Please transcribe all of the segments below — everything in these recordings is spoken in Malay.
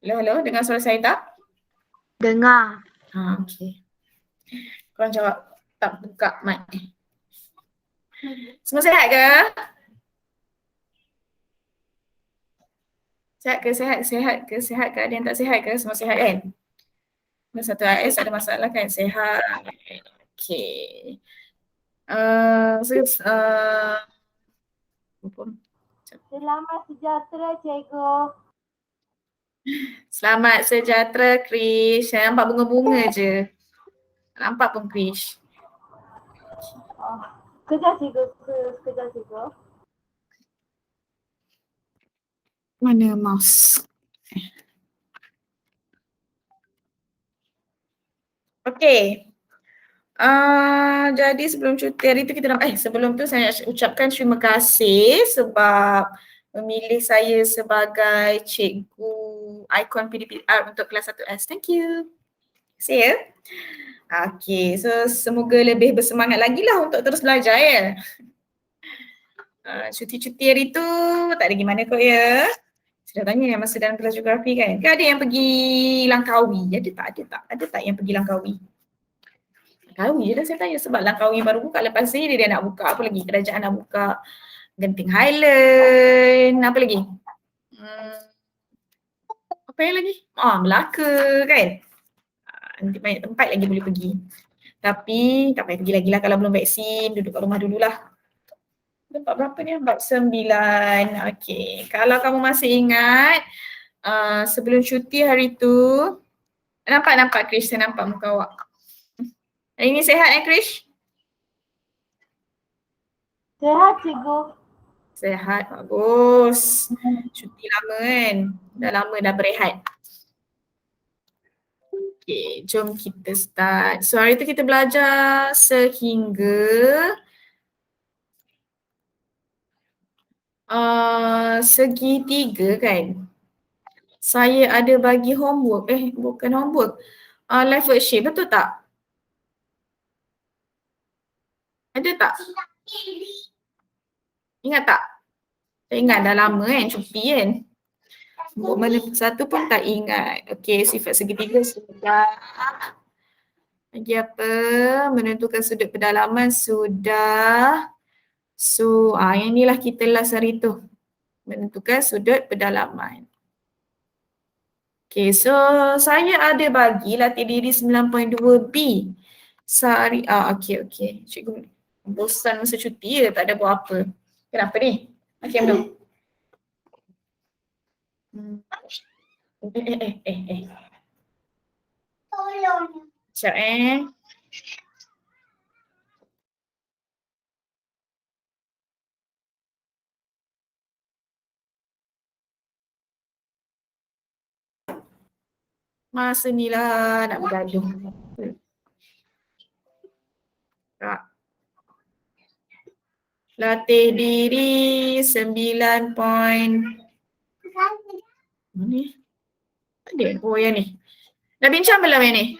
Halo, dengar suara saya tak? Dengar. Okey. Korang jawab tak buka mic. Semua sihat ke? Sihat ke? Sihat ke? Sihat ke? Ada yang tak sihat ke? Semua sihat kan? Satu AS ada masalah kan? Sihat. Okey. Selamat sejahtera, cikgu. Selamat sejahtera, Krish. Saya nampak bunga-bunga je. Nampak pun, Krish. Oh, sekejap, cikgu. Sekejap, cikgu. Mana mouse? Okey. Jadi sebelum cuti hari tu kita sebelum tu saya nak ucapkan terima kasih sebab memilih saya sebagai cikgu ikon PDPR untuk kelas 1S. Thank you. Terima kasih ya. Okey, so semoga lebih bersemangat lagi lah untuk terus belajar ya. Cuti-cuti hari tu tak ada gimana kot ya. Sudah tanya yang masa dalam kelas geografi kan. Kan ada yang pergi Langkawi. Ada tak yang pergi Langkawi? Langkawi je lah saya tanya sebab Langkawi baru buka lepas ni dia nak buka apa lagi? Kerajaan nak buka Genting Highland, apa lagi? Apa yang lagi? Melaka kan? Nanti banyak tempat lagi boleh pergi. Tapi tak payah pergi lagi lah kalau belum vaksin, duduk kat rumah dululah. Bab berapa ni? Bab 9. Okey. Kalau kamu masih ingat sebelum cuti hari tu, nampak Krish, saya nampak muka awak. Hari ni sihat Krish? Sehat, cikgu. Sehat, bagus. Cuti lama kan? Dah lama dah berehat. Okay, jom kita start. So hari tu kita belajar sehingga segitiga kan? Saya ada bagi homework, bukan homework. Live worksheet, betul tak? Ada tak? Ingat tak? Tak ingat dah lama kan cuti kan? Mana satu pun tak ingat. Okey, sifat segitiga sudah. Lagi apa? Menentukan sudut pedalaman sudah. So, yang inilah kita last hari tu. Menentukan sudut pedalaman. Okay, so saya ada bagi latih diri 9.2B. Sehari, okay. Cikgu bosan masa cuti tak ada buat apa. Kenapa ni? Okay, belum. Sekejap Masa ni lah nak bergaduh. Tak. Latih diri 9 point. Ni. Ada yang ni. Dah bincang belum yang ni?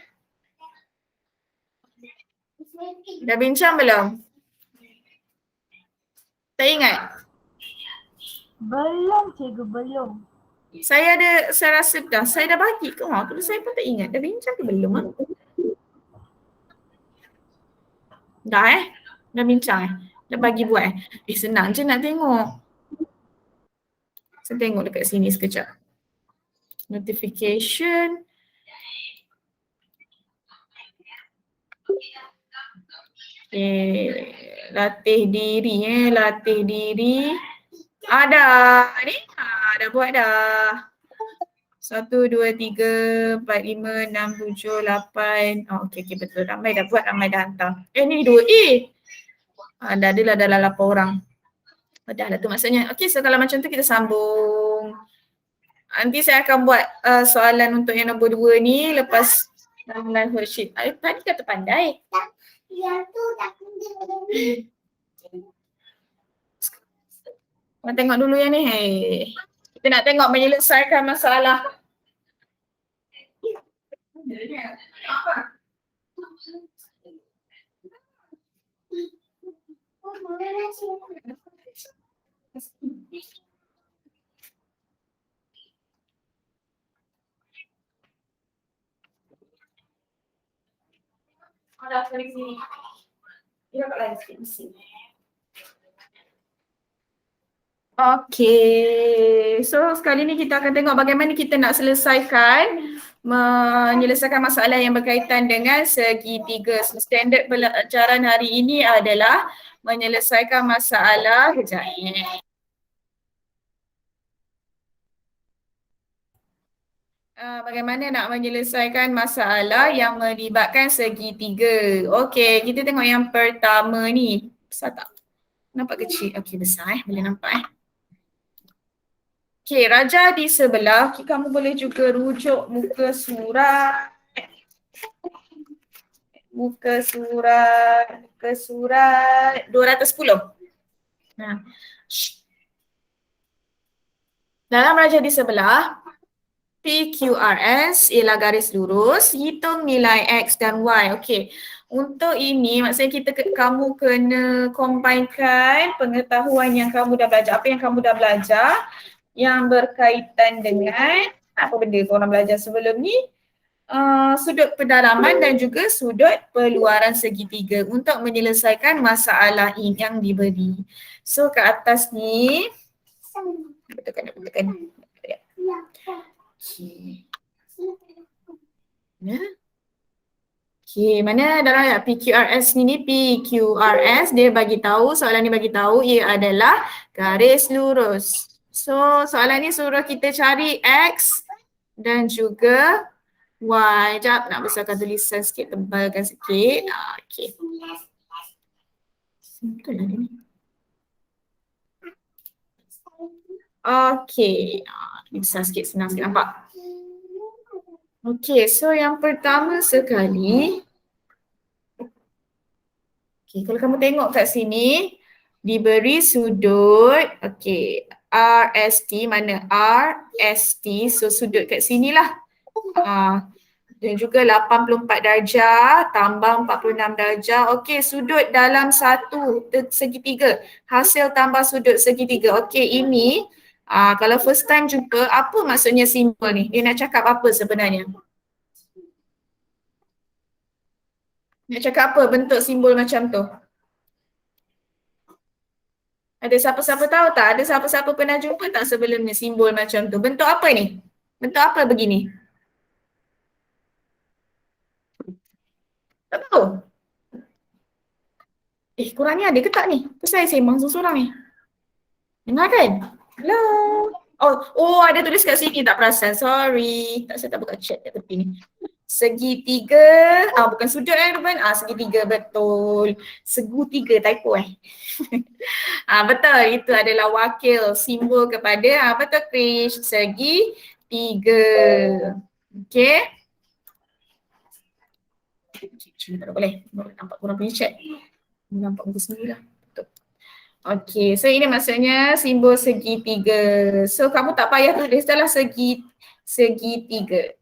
Dah bincang belum? Tak ingat? Belum, cikgu, belum. Saya rasa saya dah bagi ke orang tu, saya pun tak ingat. Dah bincang ke belum? Dah Dah bincang Dah bagi buat senang je nak tengok. Saya tengok dekat sini sekejap. Notification. Latih diri. Ada. Ni dah buat dah. 1, 2, 3, 4, 5, 6, 7, 8. Okey, betul. Ramai dah buat, ramai dah hantar. Ni 2. Dah adalah dalam 8 orang. Dah lah tu maksudnya. Okey, so kalau macam tu kita sambung. Nanti saya akan buat soalan untuk yang nombor 2 ni lepas dalam worksheet. Tadi kata pandai. Ya tu tak pandai. Kita tengok dulu yang ni. Kita nak tengok menyelesaikan masalah. dah balik sini. Dia dapat lain sikit mesti. Okay, so sekali ni kita akan tengok bagaimana kita nak menyelesaikan masalah yang berkaitan dengan segitiga. So, standard pelajaran hari ini adalah menyelesaikan masalah bagaimana nak menyelesaikan masalah yang melibatkan segitiga. Okay, kita tengok yang pertama ni. Besar tak? Nampak kecil? Okay, besar boleh nampak Okay, raja di sebelah, kamu boleh juga rujuk muka surat. Muka surat 210. Nah. Dalam raja di sebelah, PQRS ialah garis lurus, hitung nilai X dan Y. Okey. Untuk ini maksudnya kamu kena combinekan pengetahuan yang kamu dah belajar, apa yang kamu dah belajar yang berkaitan dengan apa benda korang belajar sebelum ni, sudut pedalaman dan juga sudut peluaran segitiga untuk menyelesaikan masalah ini yang diberi. So ke atas ni, betulkan. Okay, mana dalam ayat PQRS ni PQRS dia bagi tahu, soalan ni bagi tahu ia adalah garis lurus. So soalan ni suruh kita cari X dan juga Y. Sekejap nak besarkan tulisan sikit, tebalkan sikit. Okay. Betul lah ni. Okay. Ni besar sikit, senang sikit nampak. Okay, so yang pertama sekali. Okay, kalau kamu tengok kat sini, diberi sudut, okay, RST, mana RST, so sudut kat sini lah. Dan juga 84 darjah tambah 46 darjah. Okey, sudut dalam satu segitiga. Hasil tambah sudut segitiga. Okey, ini kalau first time jumpa, apa maksudnya simbol ni? Dia nak cakap apa sebenarnya? Nak cakap apa bentuk simbol macam tu? Ada siapa-siapa tahu tak? Ada siapa-siapa pernah jumpa tak sebelum ni simbol macam tu? Bentuk apa ni? Bentuk apa begini? Tak tahu. Korang ni ada ke tak ni? Pasal saya sembang seorang ni. Dengar kan? Hello? Oh, ada tulis kat sini, tak perasan. Sorry. Saya tak buka chat kat tepi ni. Segitiga, bukan sudut Ruben. Segitiga, betul. Segutiga, typo betul, itu adalah wakil simbol kepada, betul Krish, segitiga. Okay. Tak boleh, nampak korang punya chat. Nampak muka sendiri lah. Betul. Okay, so ini maksudnya simbol segitiga. So kamu tak payah tulis dalam segitiga.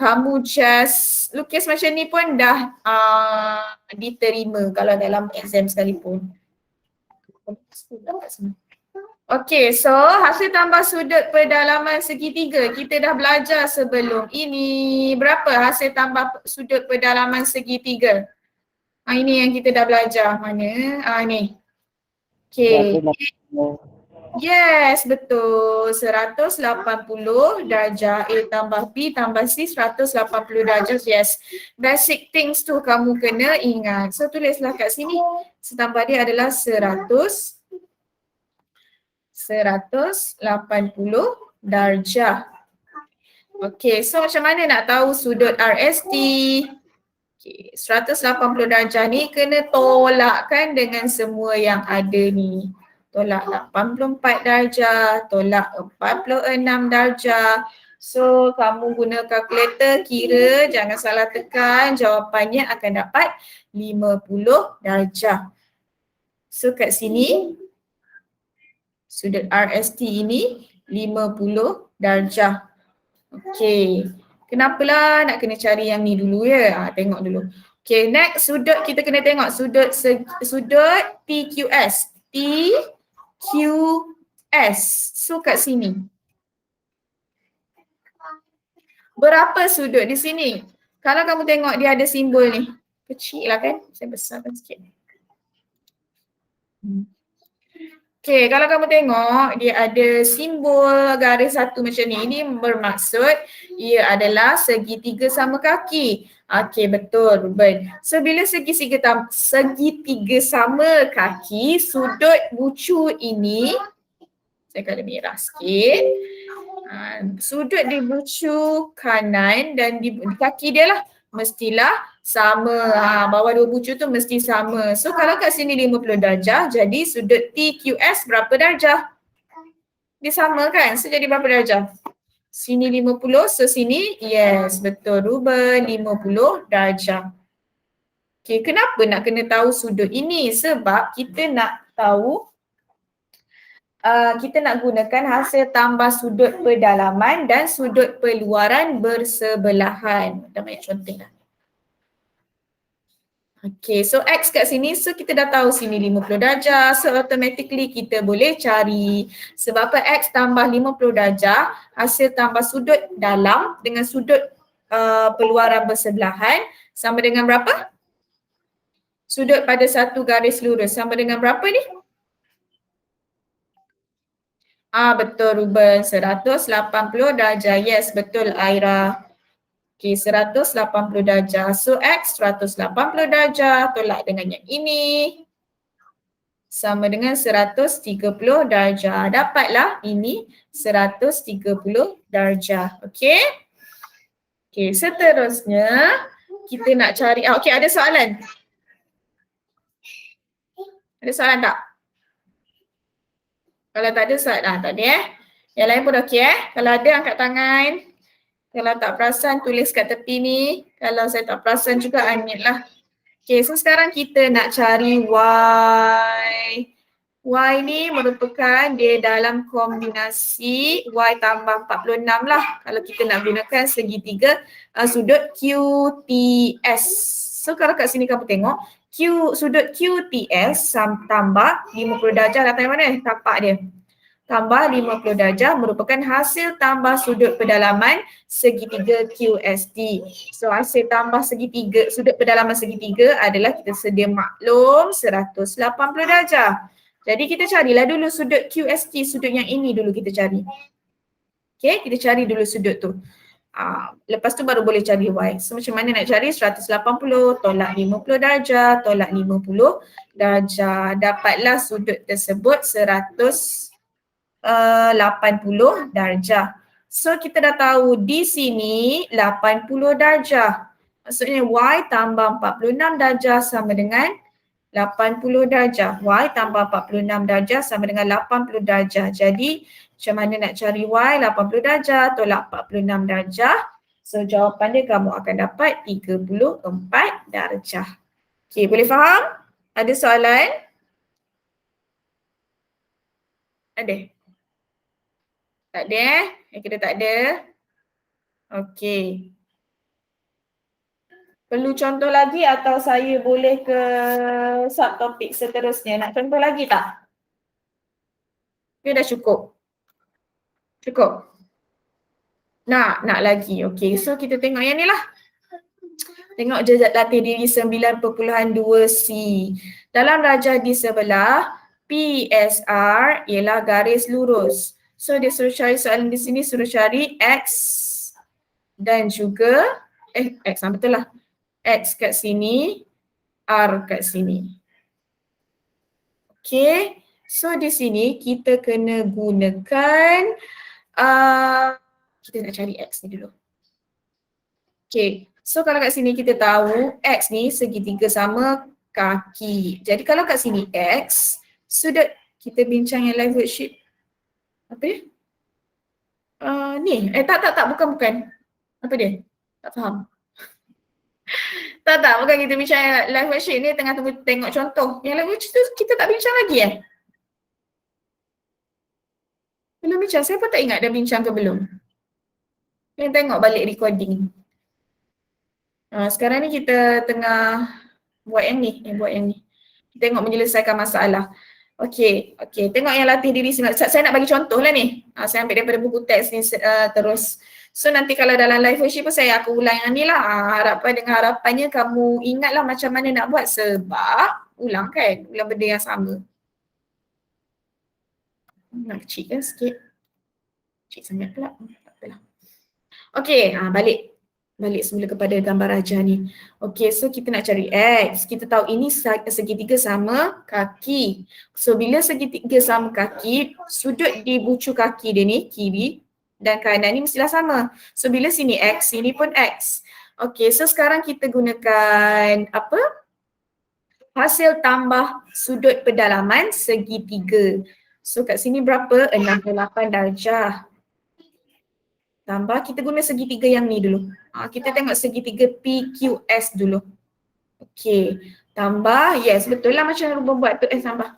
Kamu just lukis macam ni pun dah diterima kalau dalam exam sekalipun. Okay, so hasil tambah sudut pedalaman segitiga kita dah belajar sebelum ini. Berapa hasil tambah sudut pedalaman segitiga? Ini yang kita dah belajar. Mana? Ni. Okay. Yes, betul. 180 darjah A tambah B tambah C 180 darjah. Yes. Basic things tu kamu kena ingat. So tulislah kat sini. Tambah dia adalah 180 darjah. Okay, so macam mana nak tahu sudut RST? Okay, 180 darjah ni kena tolakkan dengan semua yang ada ni. Tolak 84 darjah, tolak 46 darjah. So kamu guna kalkulator kira, jangan salah tekan, jawapannya akan dapat 50 darjah. So kat sini sudut RST ini 50 darjah. Okey. Kenapalah nak kena cari yang ni dulu ya? Tengok dulu. Okey, next sudut kita kena tengok sudut PQS. PQS. So kat sini. Berapa sudut di sini? Kalau kamu tengok dia ada simbol ni. Kecil lah kan? Saya besarkan sikit. Okay, kalau kamu tengok dia ada simbol garis satu macam ni. Ini bermaksud ia adalah segitiga sama kaki. Okay, betul Ruben. So bila segitiga sama kaki, sudut bucu ini, saya kena merah sikit. Sudut di bucu kanan dan di kaki dia lah mestilah sama. Bawah dua bucu tu mesti sama. So kalau kat sini 50 darjah, jadi sudut TQS berapa darjah? Dia sama kan? So jadi berapa darjah? Sini 50, so sini yes, betul Ruben, 50 darjah. Okay, kenapa nak kena tahu sudut ini? Sebab kita nak tahu kita nak gunakan hasil tambah sudut pedalaman dan sudut peluaran bersebelahan. Dah banyak contoh dah. Okay, so X kat sini, so kita dah tahu sini 50 darjah. So automatically kita boleh cari. Sebab apa X tambah 50 darjah, hasil tambah sudut dalam dengan sudut peluaran bersebelahan sama dengan berapa? Sudut pada satu garis lurus sama dengan berapa ni? Betul Ruben, 180 darjah. Yes, betul Aira. Okay, 180 darjah. So X 180 darjah tolak dengan yang ini. Sama dengan 130 darjah. Dapatlah ini 130 darjah. Okay. Okay, seterusnya kita nak cari, okay ada soalan? Ada soalan tak? Kalau tak ada soalan, tak ada Yang lain pun okey Kalau ada angkat tangan. Kalau tak perasan tulis kat tepi ni. Kalau saya tak perasan juga unmute lah. Okay, so sekarang kita nak cari Y. Y ni merupakan dia dalam kombinasi Y tambah 46 lah. Kalau kita nak gunakan segitiga sudut QTS. So kalau kat sini kamu tengok sudut QTS tambah 50 darjah datang dari mana? Tapak dia. Tambah 50 darjah merupakan hasil tambah sudut pedalaman segitiga QST. So hasil tambah segitiga, sudut pedalaman segitiga adalah kita sedia maklum 180 darjah. Jadi kita carilah dulu sudut QST, sudut yang ini dulu kita cari. Okay, kita cari dulu sudut tu. Lepas tu baru boleh cari Y. So macam mana nak cari 180 tolak 50 darjah tolak 50 darjah. Dapatlah sudut tersebut 180 darjah. So kita dah tahu di sini 80 darjah. Maksudnya Y tambah 46 darjah sama dengan 80 darjah. Y tambah 46 darjah sama dengan 80 darjah. Jadi macam mana nak cari Y 80 darjah tolak 46 darjah. So jawapan dia kamu akan dapat 34 darjah. Okay, boleh faham? Ada soalan? Ada? Tak ada kita tak ada. Okay. Perlu contoh lagi atau saya boleh ke subtopik seterusnya? Nak contoh lagi tak? Dia dah cukup? Cukup? Nak lagi. Okay, so kita tengok yang ni lah. Tengok je latih diri 9.2C. Dalam rajah di sebelah, PSR ialah garis lurus. So dia suruh cari soalan di sini, suruh cari X dan juga, X betul lah. X kat sini, R kat sini. Okay, so di sini kita kena gunakan, kita nak cari X ni dulu. Okay, so kalau kat sini kita tahu X ni segitiga sama kaki. Jadi kalau kat sini X, sudut kita bincang yang live worksheet. Apa dia? Ni, tak, bukan. Apa dia? Tak faham. Tak, bukan kita bincang live worksheet ni, tengah tengok contoh. Yang live worksheet tu kita tak bincang lagi Belum bincang, saya pun tak ingat dah bincang ke belum. Kita tengok balik recording. Sekarang ni kita tengah buat yang ni. Kita tengok menyelesaikan masalah. Okey, tengok yang latih diri. Saya nak bagi contoh lah ni. Saya ambil daripada buku teks ni terus. So nanti kalau dalam live worksheet pun saya akan ulang yang ni lah. Harapannya kamu ingatlah macam mana nak buat sebab ulang kan, ulang benda yang sama. Nak kecilkan sikit. Kecil sangat pula. Tak apalah. Okey, balik semula kepada gambar rajah ni. Okey, so kita nak cari X. Kita tahu ini segitiga sama kaki. So bila segitiga sama kaki, sudut di bucu kaki dia ni, kiri dan kanan ni mestilah sama. So bila sini X, sini pun X. Okey, so sekarang kita gunakan apa? Hasil tambah sudut pedalaman segitiga. So kat sini berapa? 68 darjah. Tambah, kita guna segitiga yang ni dulu. Kita tengok segitiga PQS dulu. Okey. Tambah, yes betul lah macam Ruben buat tu. Tambah.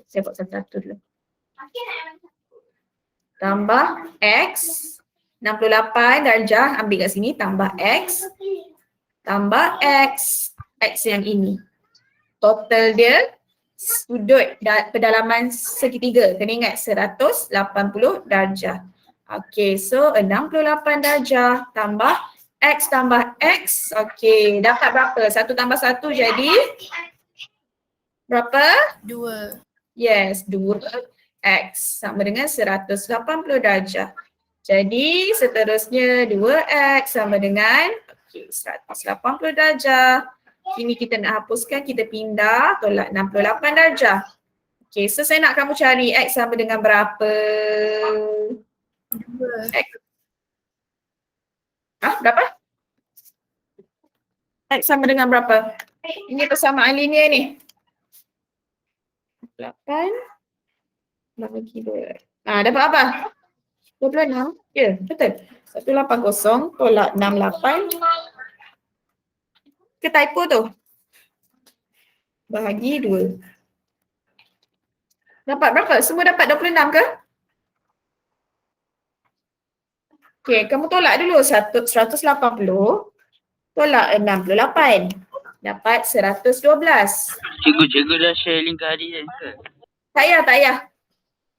Saya buat satu-satu dulu. Tambah X. 68 darjah, ambil kat sini. Tambah X. Tambah X. X yang ini. Total dia sudut pedalaman segitiga. Kena ingat 180 darjah. Okey, so 68 darjah tambah X tambah X. Okey, dapat berapa? 1 tambah 1 jadi berapa? 2. Yes, 2X sama dengan 180 darjah. Jadi seterusnya 2X sama dengan 180 darjah. Kini kita nak hapuskan, kita pindah, tolak 68 darjah. Okey, so saya nak kamu cari X sama dengan berapa? X. Berapa? X sama dengan berapa? Ini persamaan linear ni. 8 bagi 2. Dapat apa? 26. Ya, betul. 180 tolak 68. Ke typo tu? Bahagi 2. Dapat berapa? Semua dapat 26 ke? Okey, kamu tolak dulu 180 tolak 68. Dapat 112. Cikgu dah share link kehadiran ke? Tak payah.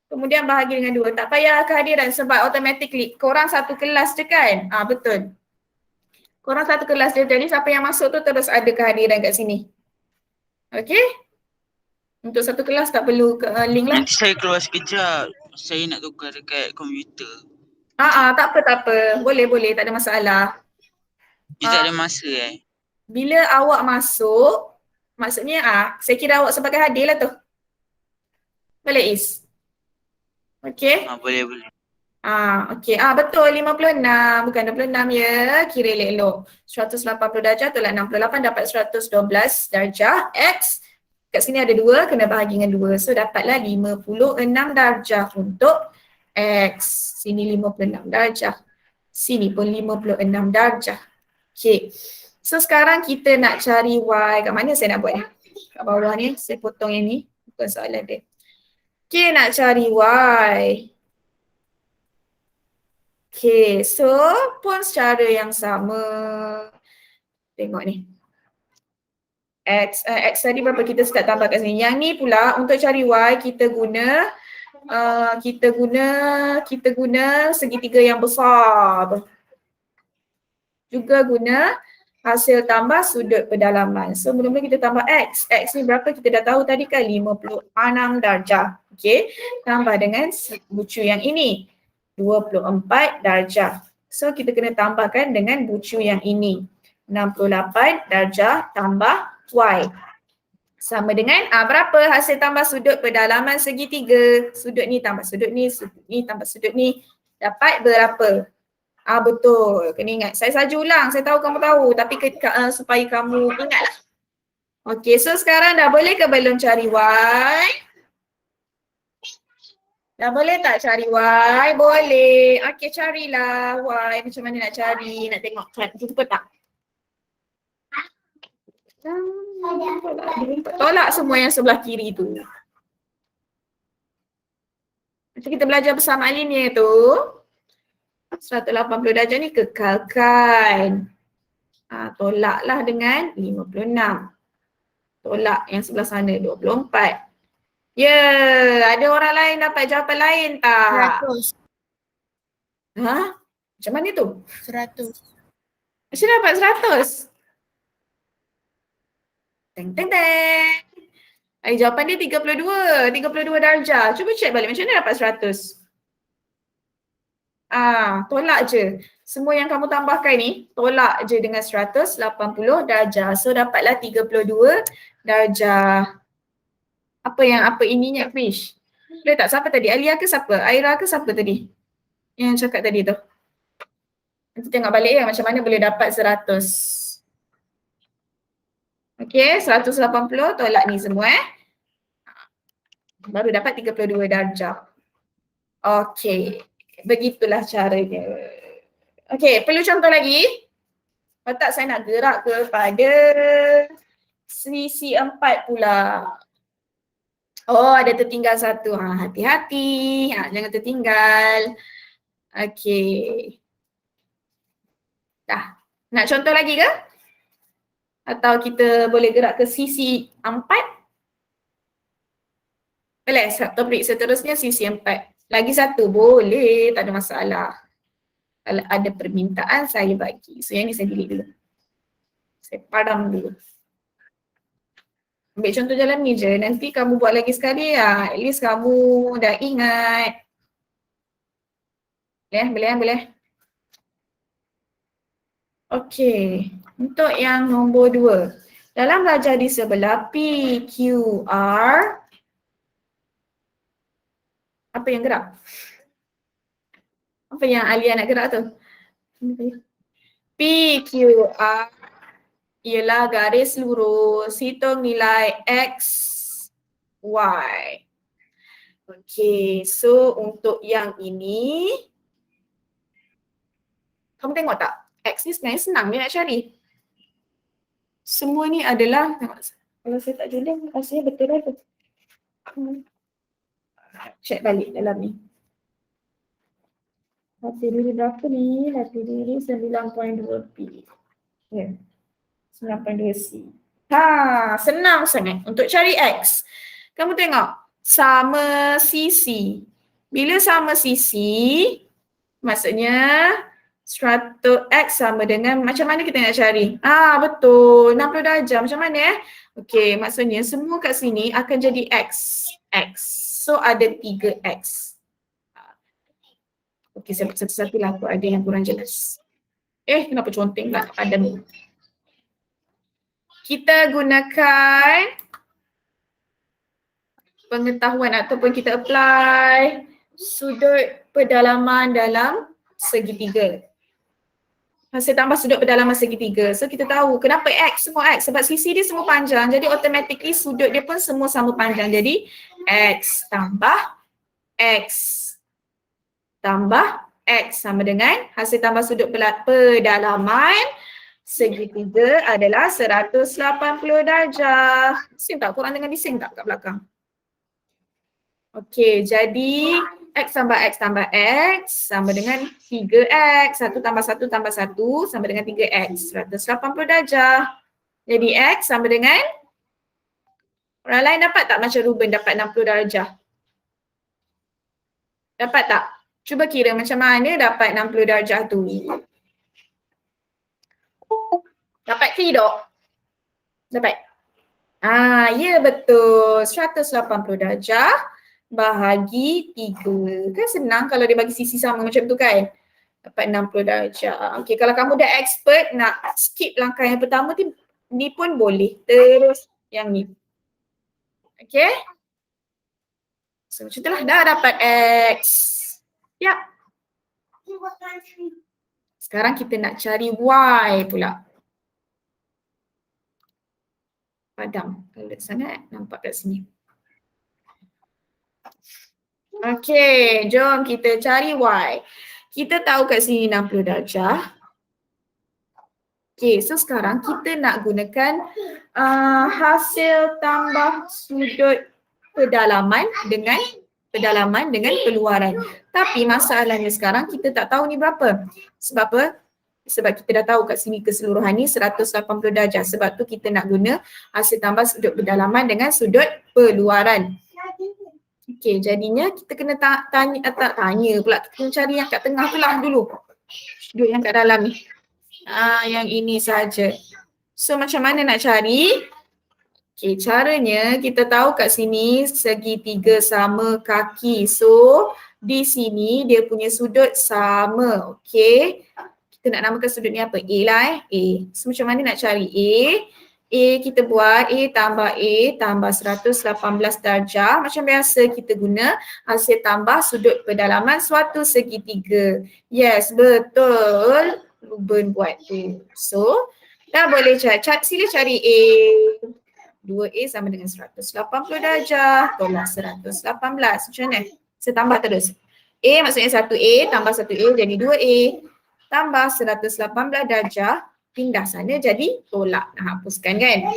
Kemudian bahagi dengan 2. Tak payah kehadiran sebab automatically korang satu kelas je kan? Betul. Korang satu kelas je, jadi siapa yang masuk tu terus ada kehadiran kat sini. Okey? Untuk satu kelas tak perlu link lah. Nanti saya keluar sekejap. Saya nak tukar dekat komputer. Tak apa. Boleh, tak ada masalah. Dia tak ada masa Bila awak masuk, maksudnya saya kira awak sebagai hadir lah tu. Boleh Is? Okey? Boleh. Okey. Betul 56 bukan 26 ya. Kira elok. 180 darjah tolak 68 dapat 112 darjah. X kat sini ada 2 kena bahagi dengan 2. So dapatlah 56 darjah untuk X. Sini 56 darjah. Sini pun 56 darjah. Okey. So sekarang kita nak cari Y. Kat mana saya nak buat ni? Kat bawah ni. Saya potong yang ni. Bukan soalan dia. Okey, nak cari Y. Okay, so pun secara yang sama. Tengok ni. X tadi berapa kita start tambah kat sini. Yang ni pula untuk cari Y kita guna segitiga yang besar. Juga guna hasil tambah sudut pedalaman. So mula-mula kita tambah X. X ni berapa kita dah tahu tadi kan 56 darjah. Okay, tambah dengan bucu yang ini. 24 darjah. So kita kena tambahkan dengan bucu yang ini. 68 darjah tambah Y. Sama dengan berapa hasil tambah sudut pedalaman segitiga. Sudut ni tambah sudut ni, sudut ni tambah sudut ni. Dapat berapa? Betul. Kena ingat. Saya saja ulang. Saya tahu kamu tahu. Tapi supaya kamu ingatlah. Okey, so sekarang dah boleh ke belum cari Y? Dah boleh tak cari Y? Boleh. Okey, carilah Y. Macam mana nak cari? Nak tengok kan? Jumpa tak? Tolak semua yang sebelah kiri tu. Macam kita belajar bersama linear tu. 180 darjah ni kekalkan. Tolaklah dengan 56. Tolak yang sebelah sana 24. Ya, ada orang lain dapat jawapan lain tak? 100. Macam mana tu? 100. Macam mana dapat 100? Teng teng teng. Jawapan dia 32 darjah. Cuba check balik macam mana dapat 100? Tolak je. Semua yang kamu tambahkan ni, tolak je dengan 180 darjah. So dapatlah 32 darjah. Apa ininya Fish? Boleh tak? Siapa tadi? Alia ke siapa? Aira ke siapa tadi? Yang cakap tadi tu. Nanti tengok balik ya macam mana boleh dapat 100. Okay, 180 tolak ni semua baru dapat 32 darjah. Okay, begitulah caranya. Okay, perlu contoh lagi? Kalau tak saya nak gerak kepada sisi 4 pula. Oh, ada tertinggal satu. Hati-hati. Jangan tertinggal. Okay. Dah. Nak contoh lagi ke? Atau kita boleh gerak ke sisi 4? Boleh, topik seterusnya sisi 4. Lagi satu boleh, tak ada masalah. Kalau ada permintaan saya bagi. So yang ni saya delete dulu. Saya padam dulu. Ambil contoh jalan ni je. Nanti kamu buat lagi sekali at least kamu dah ingat. Boleh. Okey. Untuk yang nombor 2. Dalam rajah di sebelah PQR, apa yang gerak? Apa yang Alia nak gerak tu? PQR ialah garis lurus. Hitung nilai X, Y. Okey, so untuk yang ini, kamu tengok tak? X ni sebenarnya senang dia nak cari. Semua ni adalah, kalau saya tak juling, rasanya betul lah tu. Check balik dalam ni. Lati diri berapa ni? Lati diri 9.2P. Ya. 9.2C. Senang sangat untuk cari X. Kamu tengok, sama sisi. Bila sama sisi, maksudnya 100 X sama dengan, macam mana kita nak cari? Betul, 60 darjah. Macam mana Okey, maksudnya semua kat sini akan jadi X. So ada 3X. Okey, saya buat satu-satu lah kalau ada yang kurang jelas. Kenapa conteng tak ada ni? Kita gunakan pengetahuan ataupun kita apply sudut pedalaman dalam segitiga. Hasil tambah sudut pedalaman segitiga. So kita tahu kenapa X, semua X. Sebab sisi dia semua panjang. Jadi automatically sudut dia pun semua sama panjang. Jadi X tambah X tambah X sama dengan hasil tambah sudut pedalaman segitiga adalah 180 darjah. Bising tak? Korang dengan bising tak kat belakang? Okey, jadi X tambah X tambah X sama dengan 3X. 1 tambah 1 tambah 1 sama dengan 3X. 180 darjah. Jadi X sama dengan, orang lain dapat tak macam Ruben dapat 60 darjah? Dapat tak? Cuba kira macam mana dapat 60 darjah tu. Dapat ke tak? Dapat? Ya betul. 180 darjah bahagi 3. Kan senang kalau dia bagi sisi sama macam tu kan. Dapat 60 darjah. Okey, kalau kamu dah expert nak skip langkah yang pertama ni pun boleh. Terus yang ni. Okey? So macam itulah dah dapat X. Ya. Sekarang kita nak cari Y pula. Padam. Padat sangat nampak kat sini. Okey, jom kita cari Y. Kita tahu kat sini 60 darjah. Okey, so sekarang kita nak gunakan hasil tambah sudut pedalaman dengan keluaran. Tapi masalahnya sekarang kita tak tahu ni berapa. Sebab apa? Sebab kita dah tahu kat sini keseluruhan ni 180 darjah. Sebab tu kita nak guna hasil tambah sudut pedalaman dengan sudut keluaran. Okey, jadinya kita kena tanya pula. Kita kena cari yang kat tengah tu lah dulu. Sudut yang kat dalam ni. Yang ini saja. So macam mana nak cari? Okay, caranya kita tahu kat sini segitiga sama kaki. So di sini dia punya sudut sama. Okay. Kita nak namakan sudut ni apa? A lah A. So macam mana nak cari A? A kita buat A tambah A tambah 118 darjah. Macam biasa kita guna hasil tambah sudut pedalaman suatu segitiga. Yes, betul. Ruben buat tu. So dah boleh sila cari A. 2A sama dengan 180 darjah, tolak 118. Macam mana? Saya tambah terus. A maksudnya 1A tambah 1A jadi 2A. Tambah 118 darjah, pindah sana jadi tolak. Nak hapuskan kan?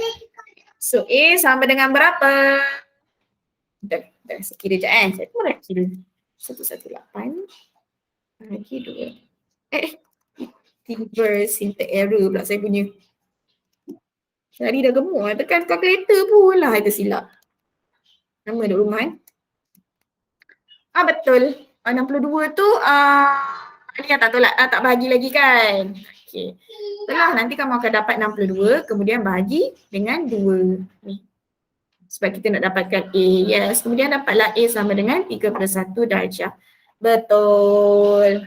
So A sama dengan berapa? Dah saya kira sekejap Saya pun nak kira. 118 bagi 2. Tiba syntax error pula saya punya. Cari dah gemuk, tekan kalkulator pula itu silap. Nama duduk rumah betul. 62 tu ni tak tolak, tak bahagi lagi kan. Okey. Itulah nanti kamu akan dapat 62 kemudian bahagi dengan 2 ni. Sebab kita nak dapatkan A. Yes, kemudian dapatlah A sama dengan 31 darjah. Betul.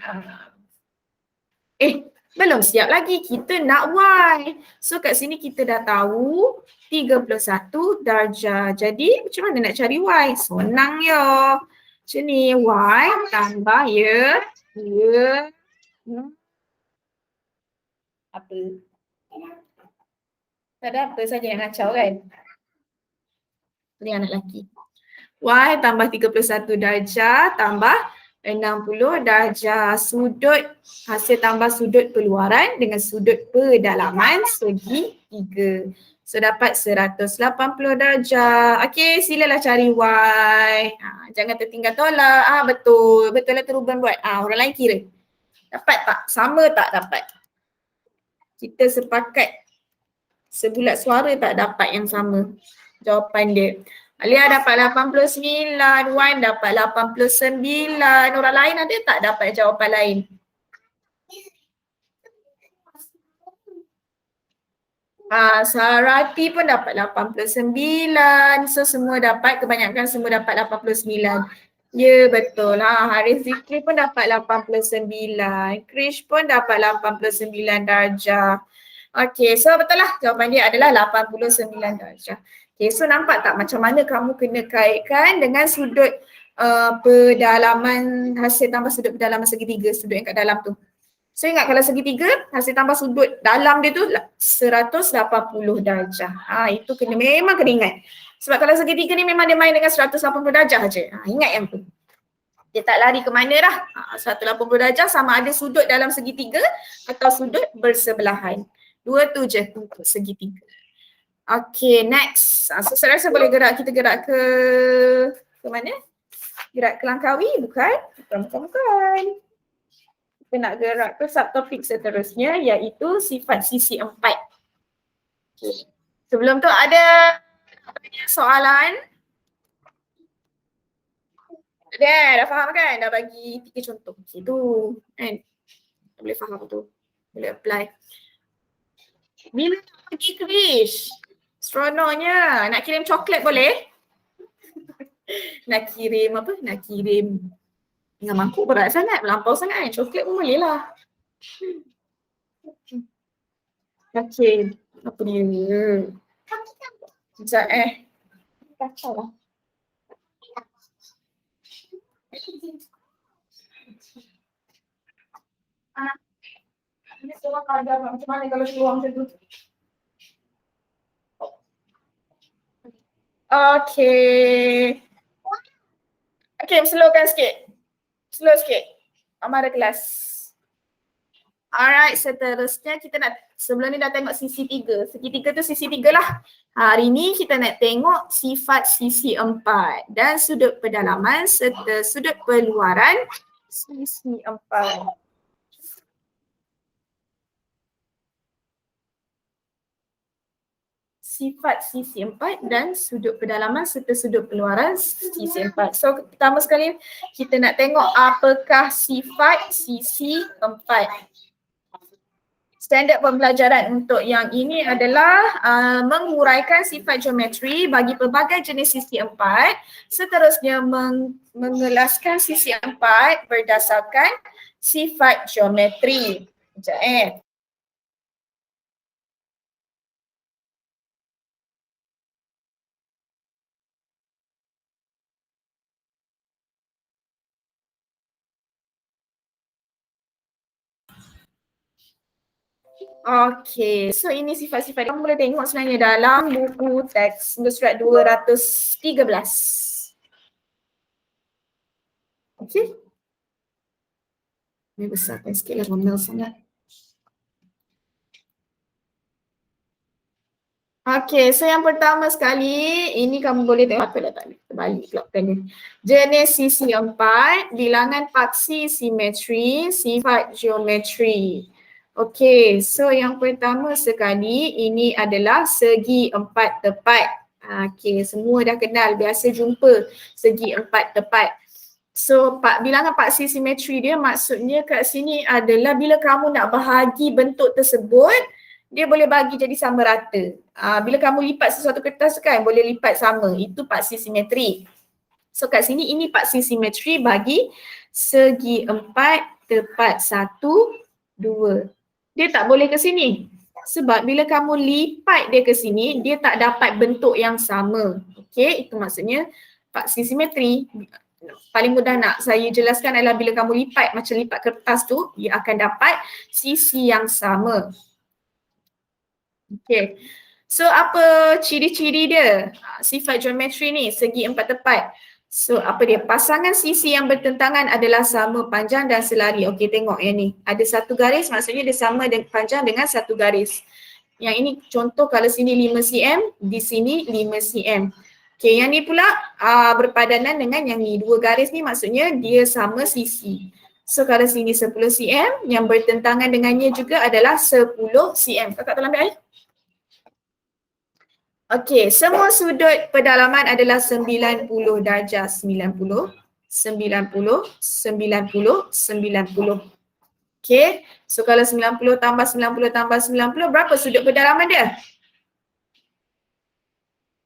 Belum siap lagi, kita nak Y. So kat sini kita dah tahu 31 darjah. Jadi macam mana nak cari Y? Senang ya. Macam ni, Y tambah ya. Apa? Tak ada apa saja yang ngacau kan? Ini anak lelaki. Y tambah 31 darjah tambah 60 darjah. Sudut, hasil tambah sudut peluaran dengan sudut pedalaman segi 3. So dapat 180 darjah. Okey, silalah cari Y. Jangan tertinggal tolak. Betul. Betul lah Ruben buat. Orang lain kira. Dapat tak? Sama tak dapat? Kita sepakat sebulat suara tak dapat yang sama jawapan dia. Alia dapat 89, Wan dapat 89. Orang lain ada tak dapat jawapan lain? Sarati pun dapat 89. So semua dapat, kebanyakan semua dapat 89. Ya betul. Haris Zikri pun dapat 89. Krish pun dapat 89 darjah. Okey, so betul lah jawapan dia adalah 89 darjah. Okay, so nampak tak macam mana kamu kena kaitkan dengan sudut pedalaman, hasil tambah sudut pedalaman segitiga, sudut yang kat dalam tu. So ingat kalau segitiga, hasil tambah sudut dalam dia tu 180 darjah. Itu memang kena ingat. Sebab kalau segitiga ni memang dia main dengan 180 darjah je. Ingat yang tu. Dia tak lari ke mana dah. 180 darjah sama ada sudut dalam segitiga atau sudut bersebelahan. Dua tu je untuk segitiga. Okay, next. So saya rasa boleh gerak, kita gerak ke mana? Gerak ke Langkawi? Bukan. Kita nak gerak ke subtopik seterusnya iaitu sifat sisi 4. Okay. Sebelum tu ada soalan? Dah faham kan? Dah bagi 3 contoh. Itu kan? Boleh faham tu. Boleh apply. Bila nak pergi Krish? Seronoknya. Nak kirim coklat boleh? Nak kirim apa? Nak kirim dengan mangkuk berat sangat. Melampau sangat kan? Coklat pun boleh lah. Okay. Apa dia? Sekejap kacau lah. Ini seorang ajar macam mana kalau keluar macam tu? Okay. Okay, slowkan sikit. Slow sikit. Amara kelas. Alright, seterusnya kita nak, sebelum ni dah tengok sisi 3. Segitiga tu sisi 3 lah. Hari ni kita nak tengok sifat sisi 4 dan sudut pedalaman serta sudut peluaran sisi 4. sifat sisi 4 dan sudut pedalaman serta sudut keluaran sisi 4. So pertama sekali kita nak tengok apakah sifat sisi 4. Standard pembelajaran untuk yang ini adalah menguraikan sifat geometri bagi pelbagai jenis sisi 4, seterusnya mengelaskan sisi 4 berdasarkan sifat geometri. Sekejap Okey, so ini sifat-sifat yang boleh tengok sebenarnya dalam buku teks muka surat 213. Okey. Ini besarkan sikit lah, ramai sangat. Okey, so yang pertama sekali, ini kamu boleh tengok apa dah tak boleh, terbalik pula tadi. Jenis sisi 4, bilangan paksi simetri, sifat geometri. Okey, so yang pertama sekali ini adalah segi 4 tepat. Okey, semua dah kenal, biasa jumpa segi 4 tepat. So bilangan paksi simetri dia maksudnya kat sini adalah bila kamu nak bahagi bentuk tersebut, dia boleh bagi jadi sama rata. Bila kamu lipat sesuatu kertas kan, boleh lipat sama. Itu paksi simetri. So kat sini ini paksi simetri bagi segi 4 tepat 1, 2. Dia tak boleh ke sini. Sebab bila kamu lipat dia ke sini, dia tak dapat bentuk yang sama. Okey, itu maksudnya paksi simetri. Paling mudah nak saya jelaskan adalah bila kamu lipat macam lipat kertas tu, dia akan dapat sisi yang sama. Okey. So apa ciri-ciri dia? Sifat geometri ni segi 4 tepat. So apa dia? Pasangan sisi yang bertentangan adalah sama panjang dan selari. Okey, tengok yang ni. Ada satu garis, maksudnya dia sama panjang dengan satu garis. Yang ini contoh kalau sini 5 cm, di sini 5 cm. Okey, yang ni pula berpadanan dengan yang ni. Dua garis ni maksudnya dia sama sisi. So kalau sini 10 cm, yang bertentangan dengannya juga adalah 10 cm. Kakak tolong ambil air. Okey, semua sudut pedalaman adalah 90 darjah. 90, 90, 90, 90. Okey, so kalau 90 tambah 90 tambah 90, berapa sudut pedalaman dia?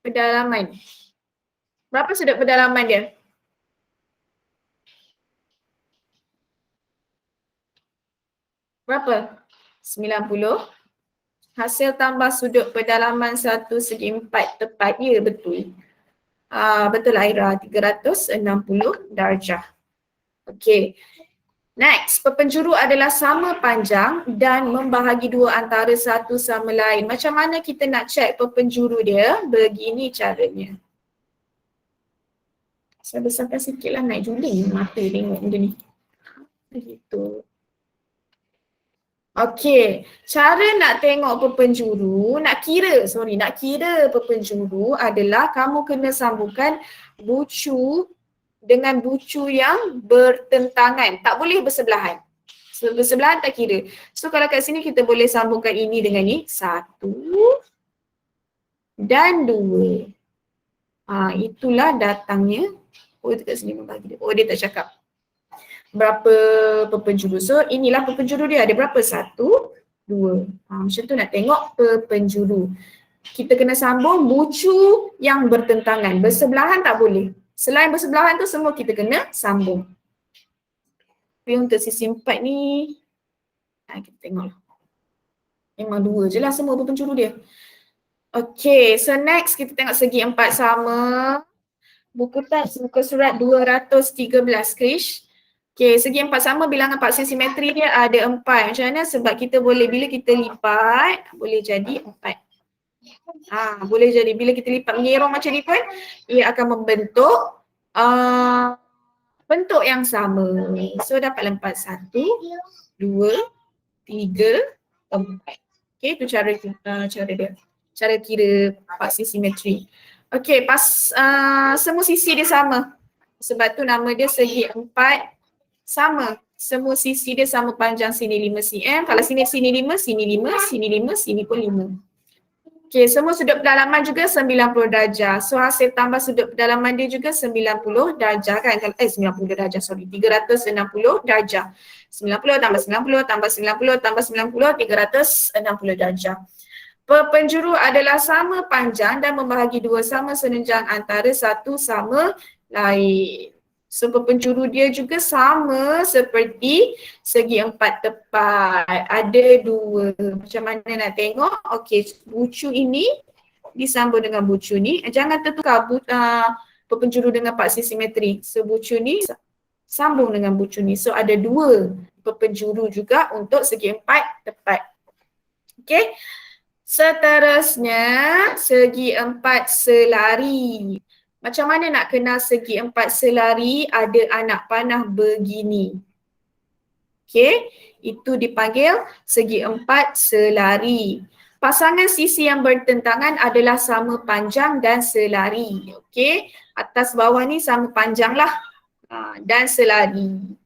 Pedalaman. Berapa sudut pedalaman dia? Berapa? 90. Hasil tambah sudut pedalaman 1 segi 4 tepat. Ya, betul. Betul Aira, 360 darjah. Okey. Next, perpenjuru adalah sama panjang dan membahagi dua antara satu sama lain. Macam mana kita nak check perpenjuru dia? Begini caranya. Saya besarkan sikit lah, naik juling mata tengok benda ni. Begitu. Okey, cara nak tengok perpenjuru, nak kira perpenjuru adalah kamu kena sambungkan bucu dengan bucu yang bertentangan. Tak boleh bersebelahan. Bersebelahan tak kira. So kalau kat sini kita boleh sambungkan ini dengan ni. 1 dan 2. Itulah datangnya. Oh, itu kat sini membagi dia. Oh, dia tak cakap berapa perpenjuru. So inilah perpenjuru dia. Ada berapa? 1, 2. Macam tu nak tengok perpenjuru. Kita kena sambung bucu yang bertentangan. Bersebelahan tak boleh. Selain bersebelahan tu semua kita kena sambung. Tapi untuk sisi 4 ni, kita tengok. Memang 2 je lah semua perpenjuru dia. Okay, so next kita tengok segi 4 sama. Buku teks muka surat 213 Krish. Okay, segi 4 sama, bilangan paksi simetri dia ada 4. Macam mana? Sebab kita boleh, bila kita lipat, boleh jadi 4. Boleh jadi, bila kita lipat mengerong macam ni pun, ia akan membentuk bentuk yang sama. So dapatlah 4. 1, 2, 3, 4. Okay, itu cara dia. Cara kira paksi simetri. Okay, semua sisi dia sama. Sebab tu nama dia segi 4 sama. Semua sisi dia sama panjang, sini 5 cm. Kalau sini 5, sini 5, sini 5, sini pun 5. Okey, semua sudut pedalaman juga 90 darjah. So hasil tambah sudut pedalaman dia juga 90 darjah kan? 90 darjah, sorry. 360 darjah. 90 tambah 90 tambah 90 tambah 90, 360 darjah. Penjuru adalah sama panjang dan membahagi dua sama senenjang antara satu sama lain. So penjuru dia juga sama seperti segi empat tepat. Ada dua. Macam mana nak tengok? Okey, bucu ini disambung dengan bucu ni. Jangan tertukar penjuru dengan paksi simetri. So bucu ni sambung dengan bucu ni. So ada dua penjuru juga untuk segi empat tepat. Okey. Seterusnya segi empat selari. Macam mana nak kenal segi empat selari? Ada anak panah begini. Okey, itu dipanggil segi empat selari. Pasangan sisi yang bertentangan adalah sama panjang dan selari. Okey, atas bawah ni sama panjang lah dan selari.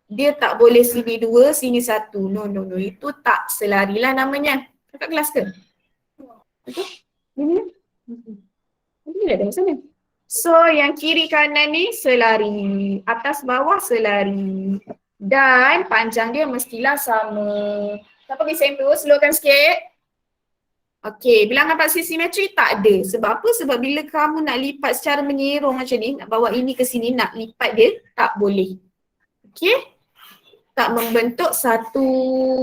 Dia tak boleh sini dua, sini satu. No. Itu tak selari lah namanya. Kakak kelas ke? Betul? Ini? Ini ada macam mana? So yang kiri kanan ni selari, atas bawah selari dan panjang dia mestilah sama. Tak pergi sampel, slowkan sikit. Okey, bilangan paksi simetri tak ada. Sebab apa? Sebab bila kamu nak lipat secara menyerong macam ni, nak bawa ini ke sini, nak lipat dia, tak boleh. Okey? Tak membentuk satu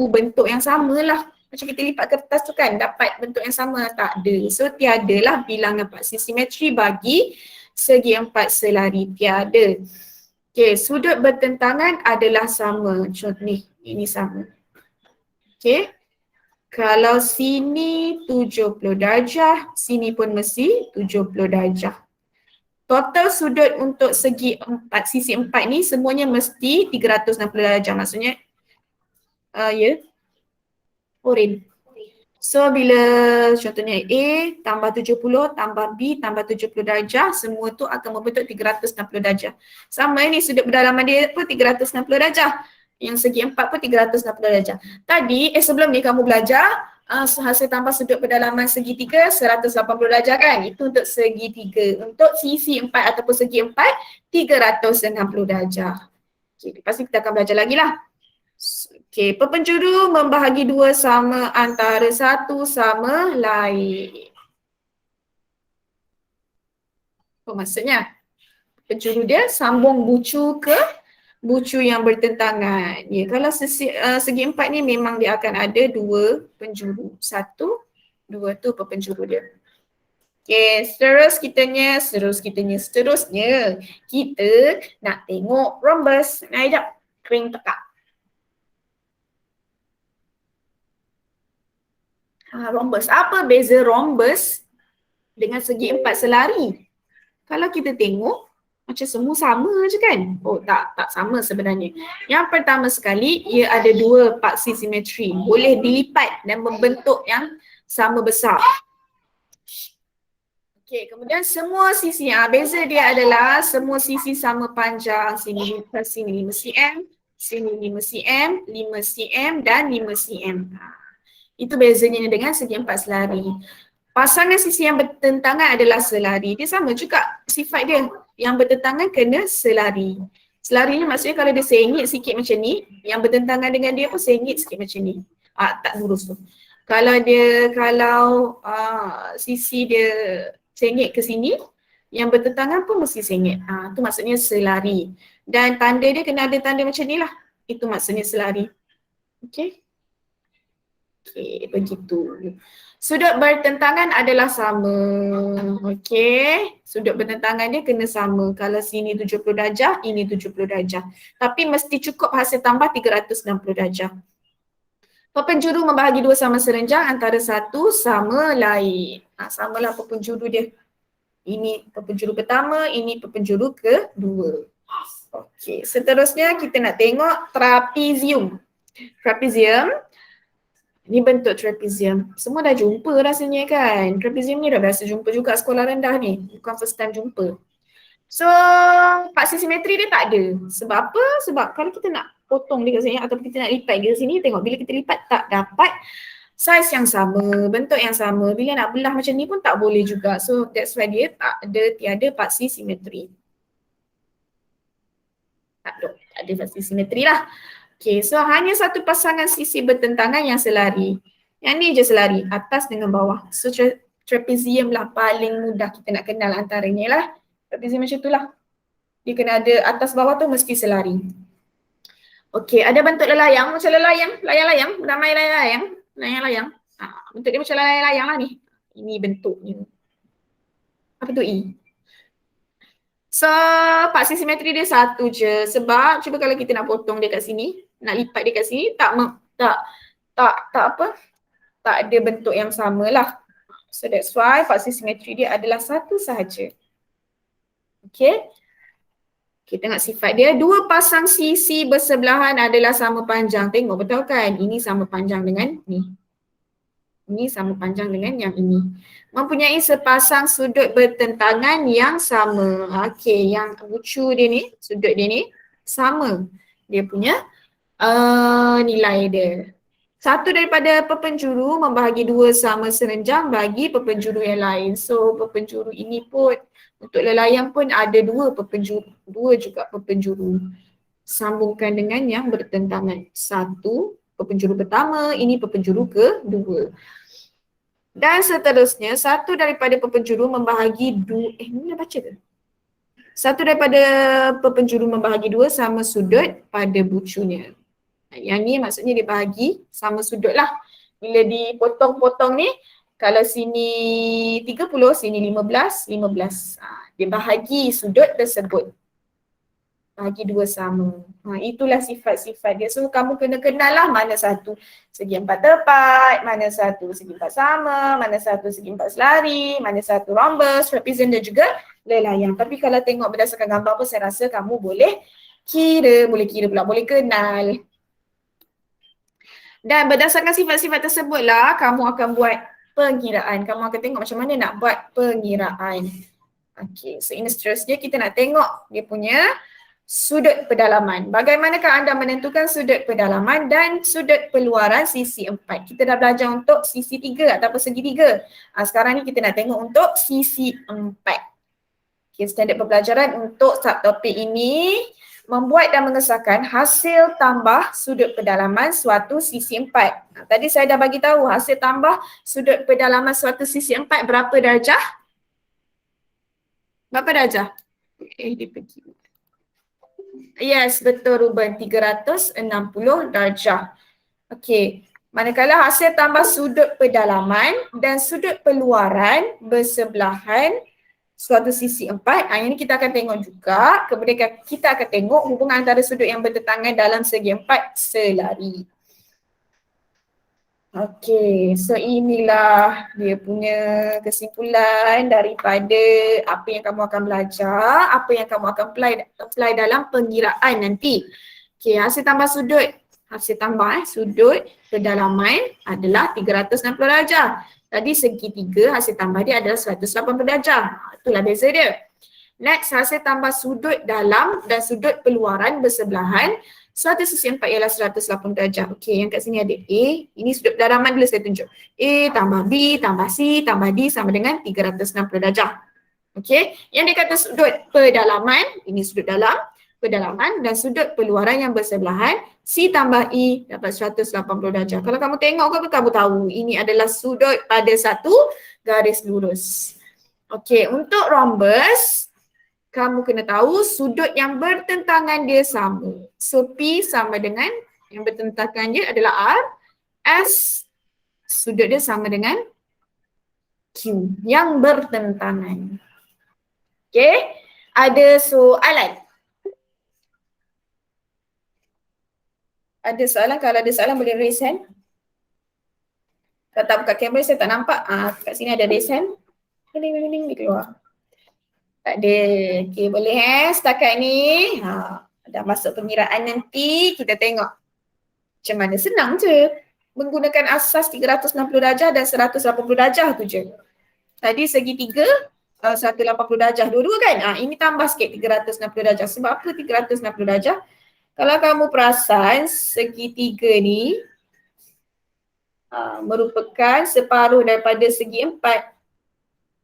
bentuk yang samalah. Macam kita lipat kertas tu kan, dapat bentuk yang sama, tak ada. So tiadalah bilangan paksi simetri bagi segi empat selari, tiada. Okey, sudut bertentangan adalah sama. Contoh ni, ini sama. Okey. Kalau sini 70 darjah, sini pun mesti 70 darjah. Total sudut untuk segi empat, sisi empat ni semuanya mesti 360 darjah. Maksudnya, oren. So bila contohnya A tambah 70 tambah B tambah 70 darjah, semua tu akan membentuk 360 darjah. Sama ni sudut berdalaman dia pun 360 darjah. Yang segi empat pun 360 darjah. Tadi, sebelum ni kamu belajar hasil tambah sudut berdalaman segitiga 180 darjah kan? Itu untuk segitiga. Untuk sisi empat ataupun segi empat 360 darjah. Okay, lepas ni kita akan belajar lagi lah. Okey, penjuru membahagi dua sama antara satu sama lain. Apa maksudnya? Penjuru dia sambung bucu ke bucu yang bertentangan. Ya, kalau segi empat ni memang dia akan ada dua penjuru. Satu, dua tu penjuru dia. Okey, seterusnya kita nak tengok rhombus. Nah, sekejap. Kering tekak. Rhombus. Apa beza rhombus dengan segi empat selari? Kalau kita tengok, macam semua sama je kan? Oh tak sama sebenarnya. Yang pertama sekali, ia ada dua paksi simetri. Boleh dilipat dan membentuk yang sama besar. Okey, kemudian semua sisi, beza dia adalah semua sisi sama panjang. Sini 5 cm, sini 5 cm, 5 cm dan 5 cm. Itu bezanya dengan segi empat selari. Pasangan sisi yang bertentangan adalah selari. Dia sama juga sifat dia. Yang bertentangan kena selari. Selari ni maksudnya kalau dia sengit sikit macam ni, yang bertentangan dengan dia pun sengit sikit macam ni. Tak lurus tu. Kalau sisi dia sengit ke sini, yang bertentangan pun mesti sengit. Tu maksudnya selari. Dan tanda dia kena ada tanda macam ni lah. Itu maksudnya selari. Okey. Okey, begitu. Sudut bertentangan adalah sama. Okey. Sudut bertentangan dia kena sama. Kalau sini 70 darjah, ini 70 darjah. Tapi mesti cukup hasil tambah 360 darjah. Penjuru membahagi dua sama serenjang antara satu sama lain. Samalah penjuru dia. Ini penjuru pertama, ini penjuru kedua. Okey, seterusnya kita nak tengok trapezium. Trapezium. Ni bentuk trapezium. Semua dah jumpa rasanya kan. Trapezium ni dah biasa jumpa juga sekolah rendah ni. Bukan first time jumpa. So, paksi simetri dia tak ada. Sebab apa? Sebab kalau kita nak potong dia kat sini ataupun kita nak lipat dia kat sini, tengok bila kita lipat tak dapat Saiz yang sama, bentuk yang sama. Bila nak belah macam ni pun tak boleh juga. So that's why dia tiada paksi simetri. Tak ada paksi simetri lah. Okay, so hanya satu pasangan sisi bertentangan yang selari. Yang ni je selari, atas dengan bawah. So trapezium lah paling mudah kita nak kenal antaranya lah. Trapezium macam tu lah. Dia kena ada atas bawah tu mesti selari. Okay, ada bentuk lelayang, macam layang-layang, ramai layang-layang. Bentuk dia macam layang-layang lah ni. Ini bentuknya. Apa tu I? So, paksi simetri dia satu je. Sebab, cuba kalau kita nak potong dia kat sini, nak lipat dia kat sini, tak ada bentuk yang sama lah. So, that's why paksi simetri dia adalah satu sahaja. Okay. Kita tengok sifat dia. Dua pasang sisi bersebelahan adalah sama panjang. Tengok betul kan? Ini sama panjang dengan ni. Ini sama panjang dengan yang ini. Mempunyai sepasang sudut bertentangan yang sama. Okey, yang bucu dia ni, sudut dia ni sama. Dia punya nilai dia. Satu daripada perpenjuru membahagi dua sama serenjang bagi perpenjuru yang lain. So perpenjuru ini pun, untuk lelayang pun ada dua juga perpenjuru. Sambungkan dengan yang bertentangan. Satu, perpenjuru pertama, ini perpenjuru kedua. Dan seterusnya, satu daripada perpenjuru membahagi dua, ni dah baca ke? Satu daripada perpenjuru membahagi dua sama sudut pada bucunya. Yang ni maksudnya dia bahagi sama sudut lah. Bila dipotong-potong ni, kalau sini 30, sini 15. Dia bahagi sudut tersebut. Bahagi dua sama. Itulah sifat-sifat dia. So kamu kena kenal lah mana satu segi empat tepat, mana satu segi empat sama, mana satu segi empat selari, mana satu rhombus, trapezium dan juga lelayang. Tapi kalau tengok berdasarkan gambar pun saya rasa kamu boleh kenal. Dan berdasarkan sifat-sifat tersebutlah kamu akan buat pengiraan. Kamu akan tengok macam mana nak buat pengiraan. Okay, so ini seterusnya kita nak tengok dia punya sudut pedalaman. Bagaimanakah anda menentukan sudut pedalaman dan sudut peluaran sisi 4? Kita dah belajar untuk sisi 3 ataupun segi 3. Sekarang ni kita nak tengok untuk sisi 4. Okay, standard pembelajaran untuk subtopik ini membuat dan mengesahkan hasil tambah sudut pedalaman suatu sisi 4. Tadi saya dah bagi tahu hasil tambah sudut pedalaman suatu sisi 4 berapa darjah? Berapa darjah? Dia pergi. Yes, betul Ruben, 360 darjah. Okey, manakala hasil tambah sudut pedalaman dan sudut peluaran bersebelahan suatu sisi 4, yang ini kita akan tengok juga. Kemudian kita akan tengok hubungan antara sudut yang bertentangan dalam segi 4 selari. Okey, so inilah dia punya kesimpulan daripada apa yang kamu akan belajar, apa yang kamu akan apply dalam pengiraan nanti. Okey, hasil tambah sudut, sudut kedalaman adalah 360 darjah. Tadi segi 3 hasil tambah dia adalah 180 darjah. Itulah beza dia. Next, hasil tambah sudut dalam dan sudut peluaran bersebelahan suatu sisi 4 ialah 180 darjah. Okey, yang kat sini ada A. Ini sudut pedalaman dulu saya tunjuk. A tambah B tambah C tambah D sama dengan 360 darjah. Okey, yang dia kata sudut pedalaman, ini sudut dalam, pedalaman dan sudut peluaran yang bersebelahan, C tambah E dapat 180 darjah. Kalau kamu tengok kamu tahu ini adalah sudut pada satu garis lurus. Okey, untuk rhombus, kamu kena tahu sudut yang bertentangan dia sama. So P sama dengan, yang bertentangan dia adalah R. S, sudut dia sama dengan Q yang bertentangan. Okay, ada soalan? Ada soalan? Kalau ada soalan boleh raise hand. Kalau tak buka kamera saya tak nampak. Kat sini ada raise hand. Keling dia keluar. Tak ada. Okay, boleh setakat ni. Dah masuk pengiraan nanti. Kita tengok macam mana. Senang je. Menggunakan asas 360 darjah dan 180 darjah tu je. Tadi segi 3, 180 darjah. Dua-dua kan? Ini tambah sikit 360 darjah. Sebab apa 360 darjah? Kalau kamu perasan segi 3 ni, merupakan separuh daripada segi 4.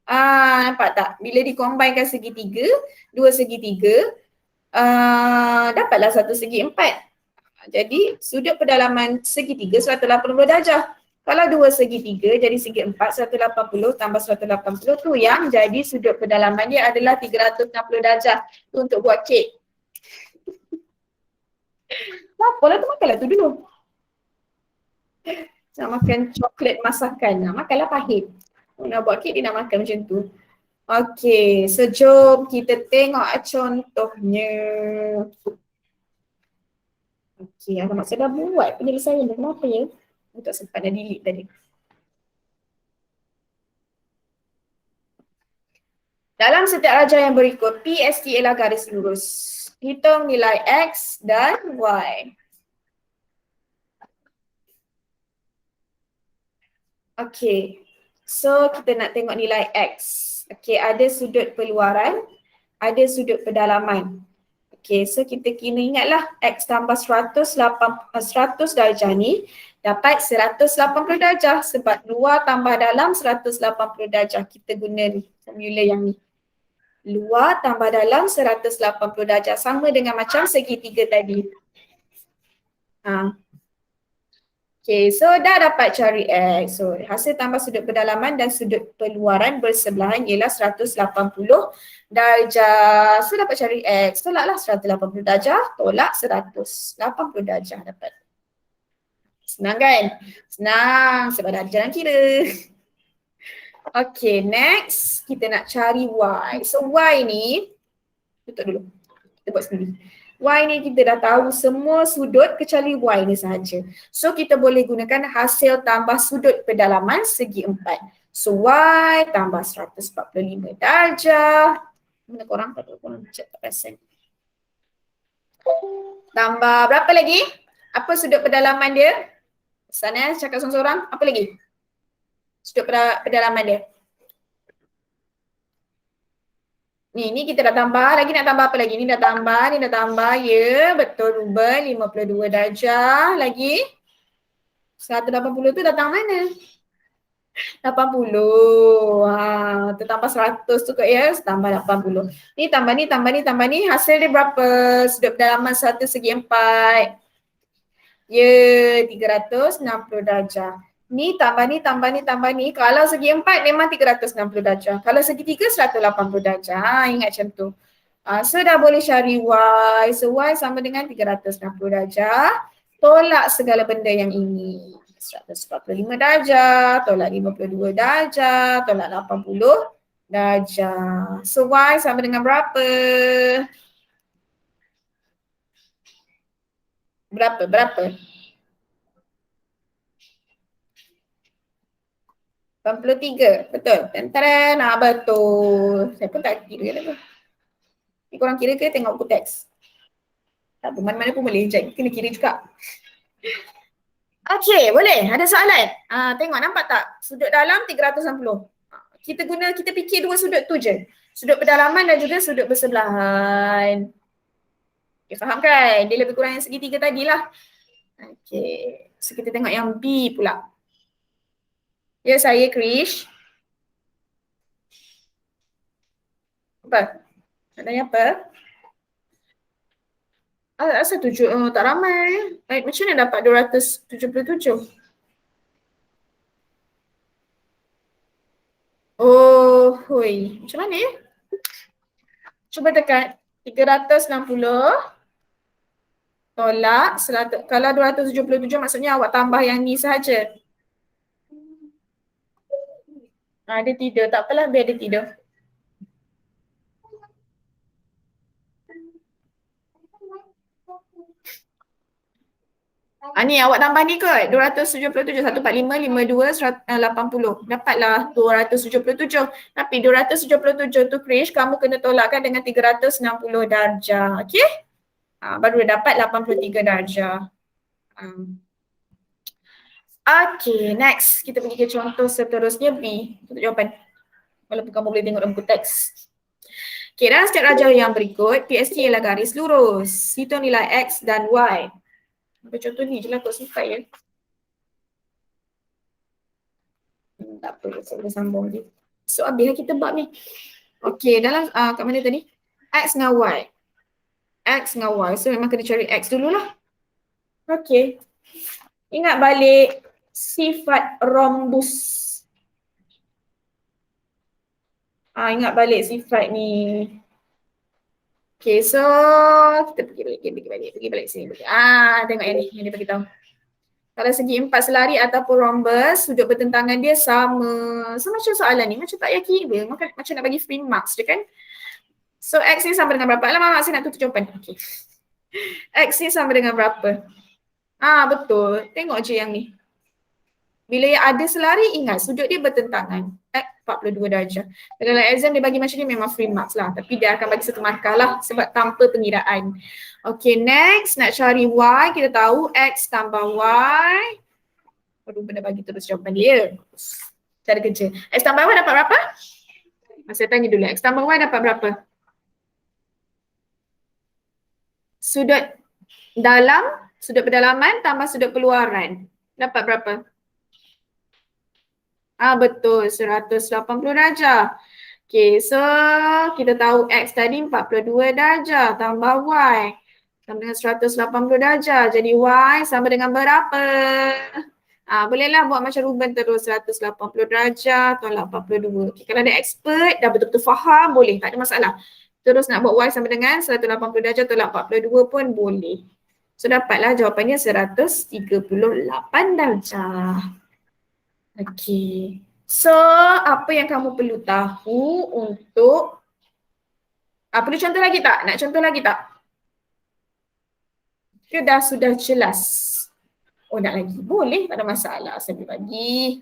Nampak tak? Bila dikombainkan segitiga, dua segitiga, dapatlah satu segi 4. Jadi sudut pedalaman segitiga 180 darjah. Kalau dua segitiga jadi segi 4, 180 tambah 180 tu yang jadi sudut pedalaman dia adalah 360 darjah. Tu untuk buat kek. Apalah tu, makanlah tu dulu. Nak makan coklat masakan, makanlah pahit. Nak buat kek dia nak makan macam tu. Okey, so jom kita tengok contohnya. Okey, alamak saya dah buat penyelesaian dia. Kenapa ya? Tak sempat dah delete tadi. Dalam setiap rajah yang berikut, PST ialah garis lurus. Hitung nilai X dan Y. Okey, so kita nak tengok nilai X. Okey, ada sudut peluaran, ada sudut pedalaman. Okey, so kita kena ingatlah X tambah 100 darjah ni dapat 180 darjah sebab luar tambah dalam 180 darjah. Kita guna ni, formula yang ni. Luar tambah dalam 180 darjah sama dengan macam segitiga tadi. Okay, so dah dapat cari X. So hasil tambah sudut pedalaman dan sudut peluaran bersebelahan ialah 180 darjah. So dapat cari X. Tolaklah 180 darjah, tolak 180 darjah dapat. Senang kan? Senang sebab dah jalan kira. Okay, next kita nak cari Y. So Y ni, tutup dulu. Kita buat sendiri. Y ni kita dah tahu semua sudut kecuali Y ni sahaja. So kita boleh gunakan hasil tambah sudut pedalaman segi 4. So Y tambah 145 darjah. Mana korang? Korang cek tak perasan. Tambah berapa lagi? Apa sudut pedalaman dia? Sana cakap seorang-seorang. Apa lagi? Sudut pedalaman dia. Ni kita dah tambah, lagi nak tambah apa lagi? Ni dah tambah, ya betul Ruben, 52 darjah, lagi 180 tu datang mana? 80, tambah 100 tu kot ya, tambah 80. Ni tambah ni, hasil dia berapa? Sudut pedalaman 1 segi 4. Ya, 360 darjah. Ni tambah ni. Kalau segi 4 memang 360 darjah. Kalau segi 3 180 darjah. Ingat macam tu. So dah boleh cari Y. So Y sama dengan 360 darjah. Tolak segala benda yang ini. 145 darjah, tolak 52 darjah, tolak 80 darjah. So Y sama dengan berapa? Berapa? 83, betul. Tentaran, betul. Saya pun tak kira dah. Ni korang kira ke tengok buku teks? Tak, mana-mana pun boleh. Sekejap, kena kira juga. Okey, boleh. Ada soalan? Tengok, nampak tak? Sudut dalam 360. Kita fikir dua sudut tu je. Sudut pedalaman dan juga sudut bersebelahan. Okay, faham kan? Dia lebih kurang yang segitiga tadi lah. Okey, so kita tengok yang B pula. Ya, saya Krish. Apa? Nak tanya apa? Asal tak ramai. Macam mana dapat 277? Oh, hui. Macam mana ya? Cuba tekan 360 tolak 100. Kalau 277 maksudnya awak tambah yang ni sahaja. Dia tidur. Tak apalah, biar dia tidur. Ni awak tambah ni kot. 277, 145, 52, 180. Dapatlah 277. Tapi 277 tu Krish, kamu kena tolakkan dengan 360 darjah. Okay? Baru dapat 83 darjah. Okay, next. Kita pergi ke contoh seterusnya B. Untuk jawapan. Walaupun kamu boleh tengok dalam buku teks. Okay, dalam setiap rajah yang berikut, PST ialah garis lurus. Hitung nilai X dan Y. Contoh ni je lah kot simpan ya. Tak apa, saya boleh sambung je. So habis kita bab ni. Okey, dalam kat mana tadi? X dengan Y. X dengan Y. So memang kena cari X dululah. Okey. Ingat balik sifat rhombus. Ingat balik sifat ni. Okay, so kita pergi balik sini. Tengok yang ni, yang dia bagi tahu. Kalau segi empat selari ataupun rhombus, sudut bertentangan dia sama. So macam soalan ni, macam tak yakin dia. Macam nak bagi free marks je kan. So X ni sama dengan berapa? Alamak, mak saya nak tutup jawapan. Okay. X ni sama dengan berapa? Betul. Tengok je yang ni. Bila yang ada selari, ingat sudut dia bertentangan. X 42 darjah. Dalam exam dia bagi macam ni memang free marks lah. Tapi dia akan bagi satu markah lah sebab tanpa pengiraan. Okay, next nak cari Y. Kita tahu X tambah Y. Baru benda bagi terus jawapan dia. Cara kerja. X tambah Y dapat berapa? Saya tanya dulu. X tambah Y dapat berapa? Sudut dalam, sudut pedalaman tambah sudut keluaran. Dapat berapa? Betul, 180 darjah. Okay, so kita tahu X tadi 42 darjah tambah Y sama dengan 180 darjah. Jadi Y sama dengan berapa? Bolehlah buat macam Ruben terus 180 darjah tolak 42. Okay, kalau ada expert dah betul-betul faham boleh, tak ada masalah. Terus nak buat Y sama dengan 180 darjah tolak 42 pun boleh. So dapatlah jawapannya 138 darjah. Okay. So, apa yang kamu perlu tahu untuk perlu contoh lagi tak? Nak contoh lagi tak? Ke dah sudah jelas? Oh, nak lagi? Boleh, tak ada masalah. Saya boleh bagi.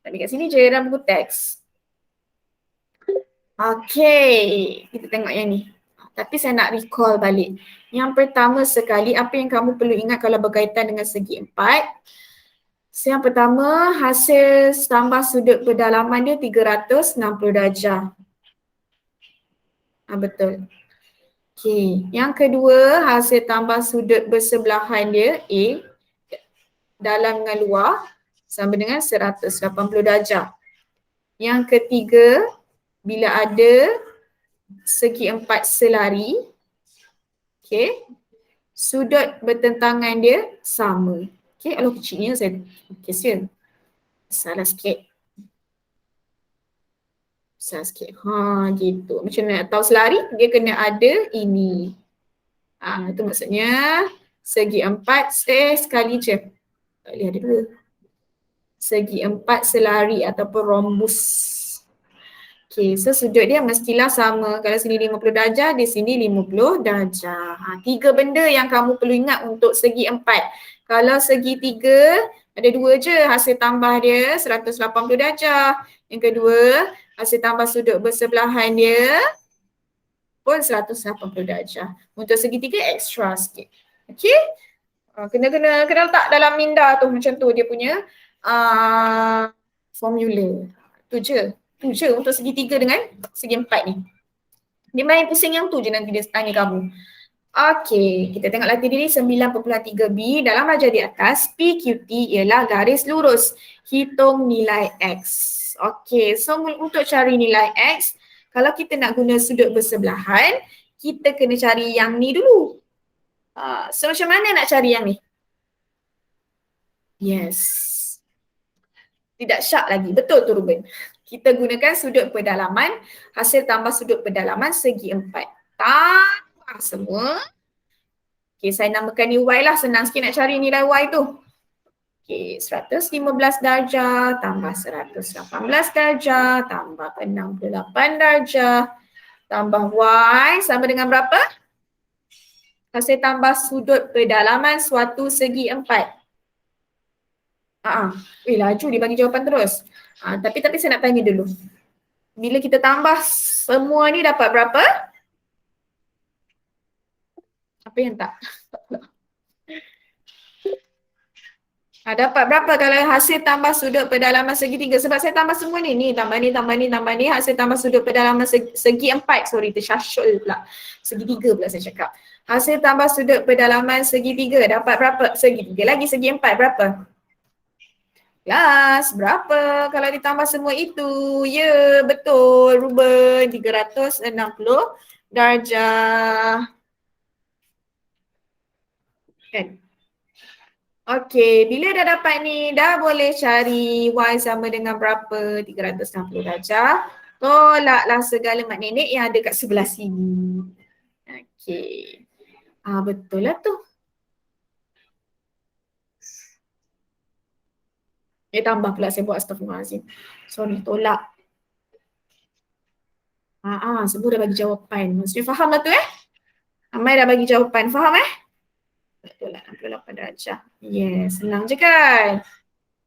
Tapi kat sini je dalam buku teks. Okay, kita tengok yang ni. Tapi saya nak recall balik. Yang pertama sekali, apa yang kamu perlu ingat kalau berkaitan dengan segi empat? Yang pertama, hasil tambah sudut pedalaman dia 360 darjah. Betul. Okay. Yang kedua, hasil tambah sudut bersebelahan dia A, dalam dengan luar, sama dengan 180 darjah. Yang ketiga, bila ada segi empat selari, okay, sudut bertentangan dia sama. Okay, kalau kecilnya saya kesian. Salah sikit. Gitu. Macam mana nak tahu selari, dia kena ada ini. Itu maksudnya segi empat sekali je. Tak boleh ada dua. Segi empat selari ataupun rhombus. Okay, so sudut dia mestilah sama. Kalau sini 50 darjah, di sini 50 darjah. Tiga benda yang kamu perlu ingat untuk segi empat. Kalau segi tiga, ada dua je hasil tambah dia 180 darjah. Yang kedua, hasil tambah sudut bersebelahan dia pun 180 darjah. Untuk segi tiga, extra sikit. Okay? Kena letak dalam minda tu macam tu dia punya formula. Tu je untuk segi tiga dengan segi empat ni. Dia main pusing yang tu je nanti dia tanya kamu. Okey, kita tengok lagi diri 9.3b dalam raja di atas, PQT ialah garis lurus. Hitung nilai X. Okey, so untuk cari nilai X, kalau kita nak guna sudut bersebelahan, kita kena cari yang ni dulu. So macam mana nak cari yang ni? Yes. Tidak syak lagi, betul tu Ruben. Kita gunakan sudut pedalaman, hasil tambah sudut pedalaman segi empat. Tambah semua. Okay, saya namakan ni Y lah, senang sikit nak cari nilai Y tu. Okay, 115 darjah tambah 118 darjah tambah 68 darjah tambah Y sama dengan berapa? Hasil tambah sudut pedalaman suatu segi empat. Laju dia bagi jawapan terus. Tapi saya nak tanya dulu. Bila kita tambah semua ni dapat berapa? Apa yang tak? Dapat berapa kalau hasil tambah sudut pedalaman segi tiga? Sebab saya tambah semua ni. Tambah ni. Hasil tambah sudut pedalaman segi empat. Sorry, tersyasyul pula. Segi tiga pula saya cakap. Hasil tambah sudut pedalaman segi tiga dapat berapa? Segi tiga lagi segi empat berapa? Kelas berapa kalau ditambah semua itu? Ya, betul Ruben, 360 darjah. Kan? Okey, bila dah dapat ni, dah boleh cari Y sama dengan berapa? 360 darjah. Tolaklah segala mak nenek yang ada kat sebelah sini. Okey. Betul lah tu. Tambah pula saya buat astagfirullahalazim. Sorry, tolak. Semua dah bagi jawapan. Maksudnya faham lah tu Amai dah bagi jawapan. Faham Betul lah, 68 darjah. Yes, senang je kan?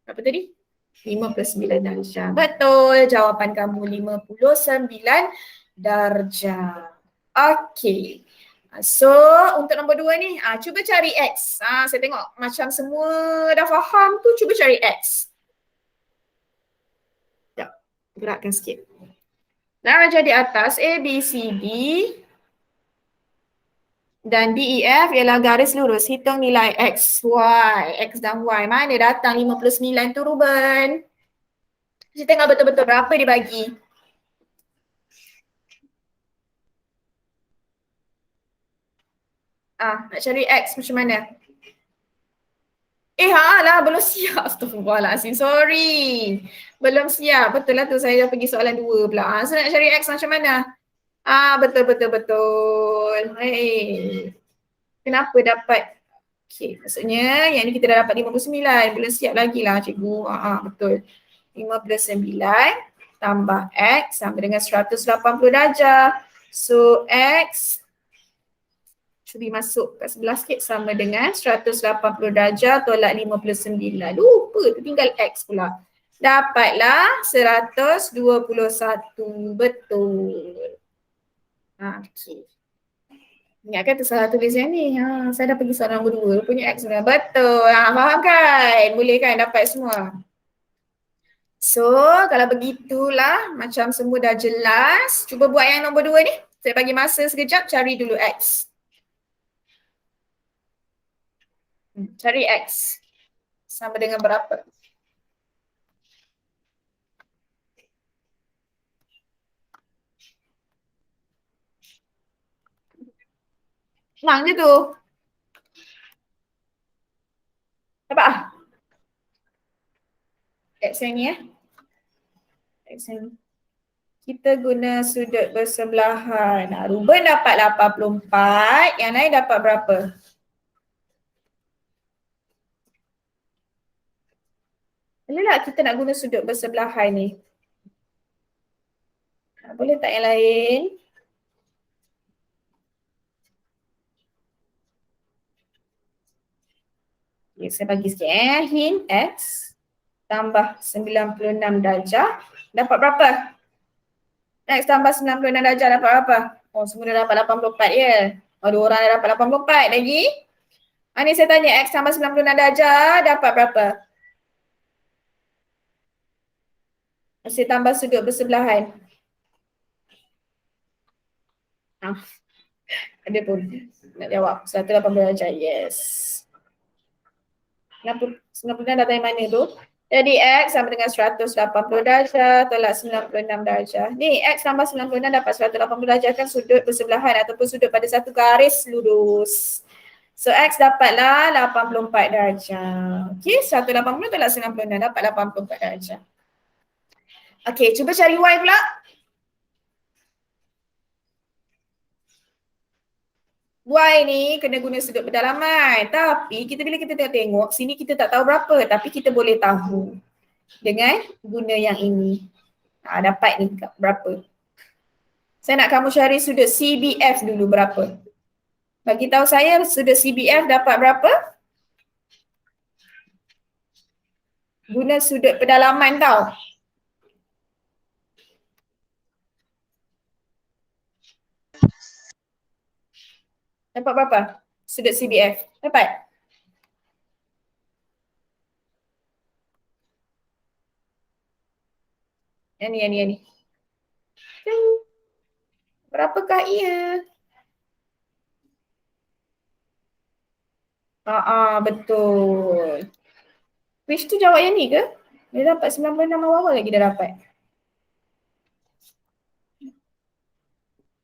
Berapa tadi? 59 darjah. Betul, jawapan kamu 59 darjah. Okey. So, untuk nombor 2 ni, cuba cari X. Saya tengok macam semua dah faham tu, cuba cari X. Sekejap, gerakkan sikit. Darjah di atas A, B, C, D dan D, E, F ialah garis lurus. Hitung nilai X, Y, X dan Y. Mana datang 59 tu Ruben? Kita tengok betul-betul berapa dia bagi. Nak cari X macam mana? Lah, belum siap. Astaghfirullahaladzim, sorry. Belum siap. Betul lah tu, saya dah pergi soalan 2 pula. So nak cari X macam mana? Betul. Hey. Kenapa dapat? Okay, maksudnya yang ni kita dah dapat 59. Belum siap lagi lah cikgu. Betul. 59 tambah X sama dengan 180 darjah. So X cubi masuk kat sebelah sikit sama dengan 180 darjah tolak 59. Lupa tinggal X pula. Dapatlah 121. Betul. Okey. Ingatkan tersalah tulis yang ni. Saya dah pergi soalan nombor 2. Rupanya X sebenarnya. Betul. Faham kan? Boleh kan dapat semua? So, kalau begitulah macam semua dah jelas. Cuba buat yang nombor 2 ni. Saya bagi masa sekejap cari dulu X. Cari X. Sama dengan berapa? Senang je tu. Dapat X yang ni X yang ni. Kita guna sudut bersebelahan. Ruben dapat 84. Yang lain dapat berapa? Boleh tak kita nak guna sudut bersebelahan ni? Boleh tak yang lain? Okay, saya bagi sikit hint X tambah 96 darjah. Dapat berapa? X tambah 96 darjah dapat berapa? Semua dah dapat 84 ya. Dua orang dah dapat 84 lagi. Ni saya tanya X tambah 96 darjah dapat berapa? Saya tambah sudut bersebelahan. Ada pun nak jawab 180 darjah. Yes. 96 datang yang mana tu? Jadi X sama dengan 180 darjah tolak 96 darjah. Ni X tambah 96 dapat 180 darjah kan sudut bersebelahan ataupun sudut pada satu garis lurus. So X dapatlah 84 darjah. Okay, 180 tolak 96 dapat 84 darjah. Okay, cuba cari Y pula. Y ni kena guna sudut pendalaman. Tapi bila kita tengok, sini kita tak tahu berapa. Tapi kita boleh tahu dengan guna yang ini. Dapat ni berapa. Saya nak kamu cari sudut CBF dulu berapa. Bagi tahu saya sudut CBF dapat berapa? Guna sudut pendalaman tau. Dapat berapa? Sudut CBF. Dapat? Yang ni. Berapakah ia? Betul. Which tu jawab yang ni ke? Dia dapat 96 awal lagi dia dapat.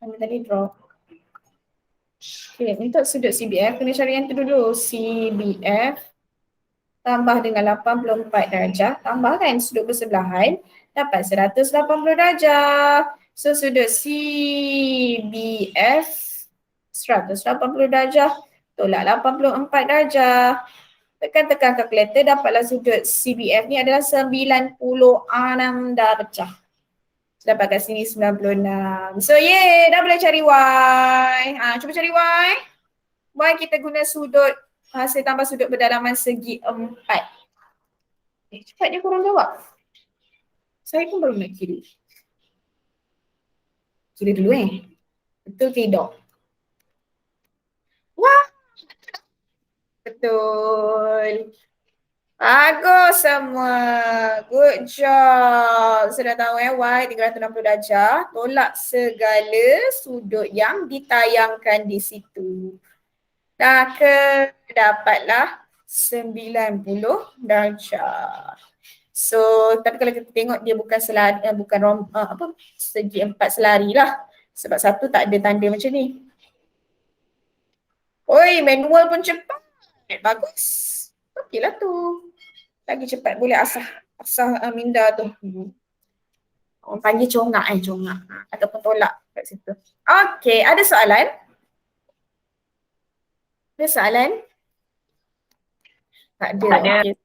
Kami tadi draw. Okay, untuk sudut CBF, kena cari yang tu dulu. CBF tambah dengan 84 darjah, tambah kan sudut bersebelahan, dapat 180 darjah. So sudut CBF 180 darjah, tolak 84 darjah. Tekan-tekan kalkulator, dapatlah sudut CBF ni adalah 96 darjah. Dapat kat sini 96. So dah boleh cari Y. Cuba cari Y. Y kita guna sudut, hasil tambah sudut berdalaman segi 4. Cepat dia korang jawab. Saya pun baru nak kira. Kira dulu Betul ke tidak? Wah! Betul. Bagus semua. Good job. Sudah tahu Y 360 darjah. Tolak segala sudut yang ditayangkan di situ. Dapatlah 90 darjah. So, tapi kalau kita tengok dia bukan selari, segi 4 selari lah. Sebab satu tak ada tanda macam ni. Oi, manual pun cepat. Bagus. Okey lah tu. Lagi cepat boleh asah minda tu. Orang panggil congak congak. Ataupun tolak kat situ. Okey, ada soalan? Ada soalan? Tak ada. Okay.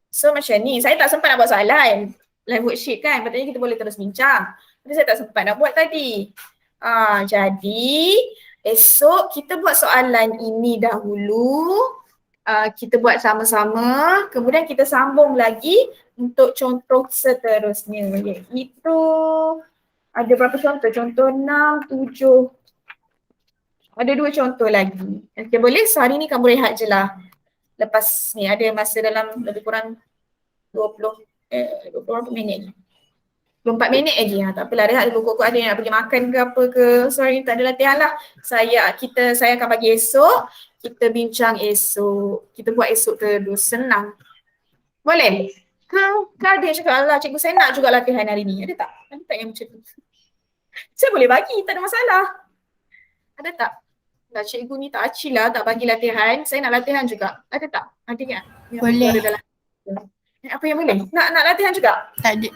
So macam ni, saya tak sempat nak buat soalan. Live worksheet kan, patutnya kita boleh terus bincang. Tapi saya tak sempat nak buat tadi. Jadi, esok kita buat soalan ini dahulu. Kita buat sama-sama. Kemudian kita sambung lagi untuk contoh seterusnya. Iaitu, ada berapa contoh? Contoh 6, 7. Ada 2 contoh lagi. Okay, boleh? Sehari ni kamu rehat je lah. Lepas ni ada masa dalam lebih kurang 20 minit. 24 minit lagi. Tak apalah, rehat dulu. Kok ada yang nak pergi makan ke apa ke. Sorry, tak ada latihan lah. Saya akan bagi esok. Kita bincang esok. Kita buat esok terus. Senang. Boleh? Kan ada yang cakap, Allah cikgu saya nak juga latihan hari ni. Ada tak? Ada tak yang macam tu? Saya boleh bagi, tak ada masalah. Ada tak? Dah cikgu ni tak acil lah, tak bagi latihan. Saya nak latihan juga. Ada tak? Ada tak? Boleh. Apa yang boleh? Nak latihan juga? Tak ada.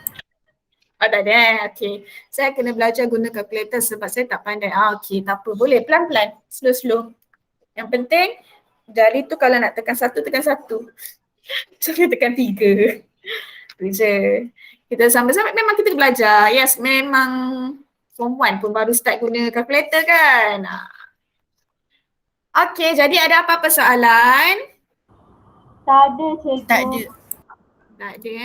Tak ada. Okay. Saya kena belajar guna kalkulator sebab saya tak pandai. Okay, tak apa. Boleh pelan-pelan. Slow-slow. Yang penting, jari tu kalau nak tekan 1, tekan 1. Jangan tekan 3. Itu je. Kita sama-sama, memang kita belajar. Yes, memang form 1 pun baru start guna kalkulator kan. Okay, jadi ada apa-apa soalan? Tak ada cikgu. Tak ada. Tak ada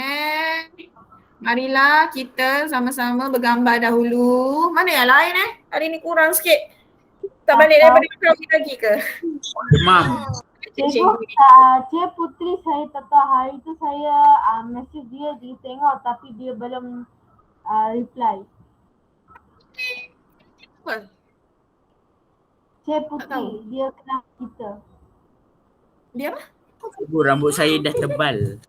Marilah kita sama-sama bergambar dahulu. Mana yang lain Hari ni kurang sikit. Tak balik daripada kau lagi ke? Demam. Cikgu, Cik Putri saya tak tahu hari tu saya message dia tengok tapi dia belum reply. Apa? Cik tahu. Putri, dia kenal kita. Dia apa? Cikgu, rambut saya dah tebal.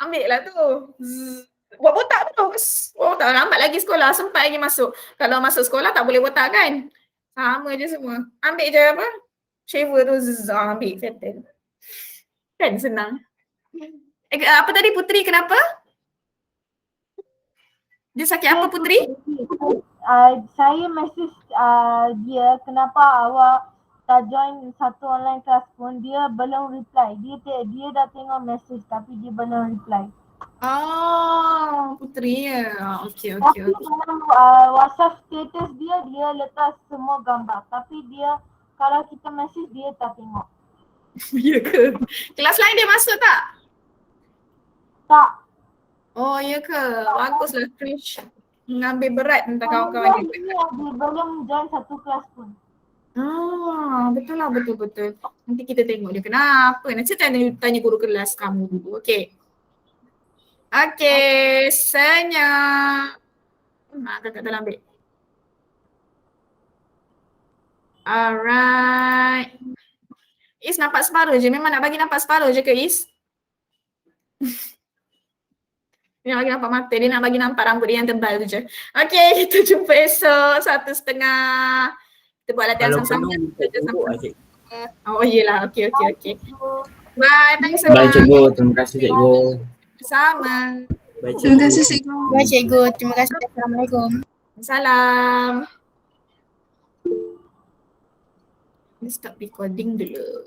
Ambil lah tu. Buat botak terus. Tak lambat lagi sekolah. Sempat lagi masuk. Kalau masuk sekolah tak boleh botak kan? Sama je semua. Ambil je apa? Shaver tu. Ambil. Settle. Kan senang. Apa tadi Putri kenapa? Dia sakit apa Putri? Saya message dia kenapa awak tak join satu online kelas pun, dia belum reply. Dia dah tengok message tapi dia belum reply. Putri ya. Okey. Tapi dalam WhatsApp status dia letak semua gambar. Tapi dia kalau kita message dia tak tengok. Ya ke? Kelas lain dia masuk tak? Tak. Oh ya ke? Baguslah Trish. Mengambil berat tentang kawan-kawan dia. Dia belum join satu kelas pun. Betul lah, betul. Nanti kita tengok dia kenapa. Nanti tanya guru kelas kamu dulu. Okey. Okey, senyap. Kakak dalam ambil. Alright. Is nampak separuh je. Memang nak bagi nampak separuh je ke Is? Dia nak bagi nampak mata, dia nak bagi nampak rambut dia yang tebal tu je. Okay, kita jumpa esok 1:30. Kita buat latihan Kalau sama-sama. penuh minta tunggu lah cik. Oh yelah, okay. Bye, thanks a Bye lot. cikgu, terima kasih cikgu. Sama. Bye Terima kasih cikgu. Baik cikgu, terima kasih. Assalamualaikum. Salam. Stop recording dulu.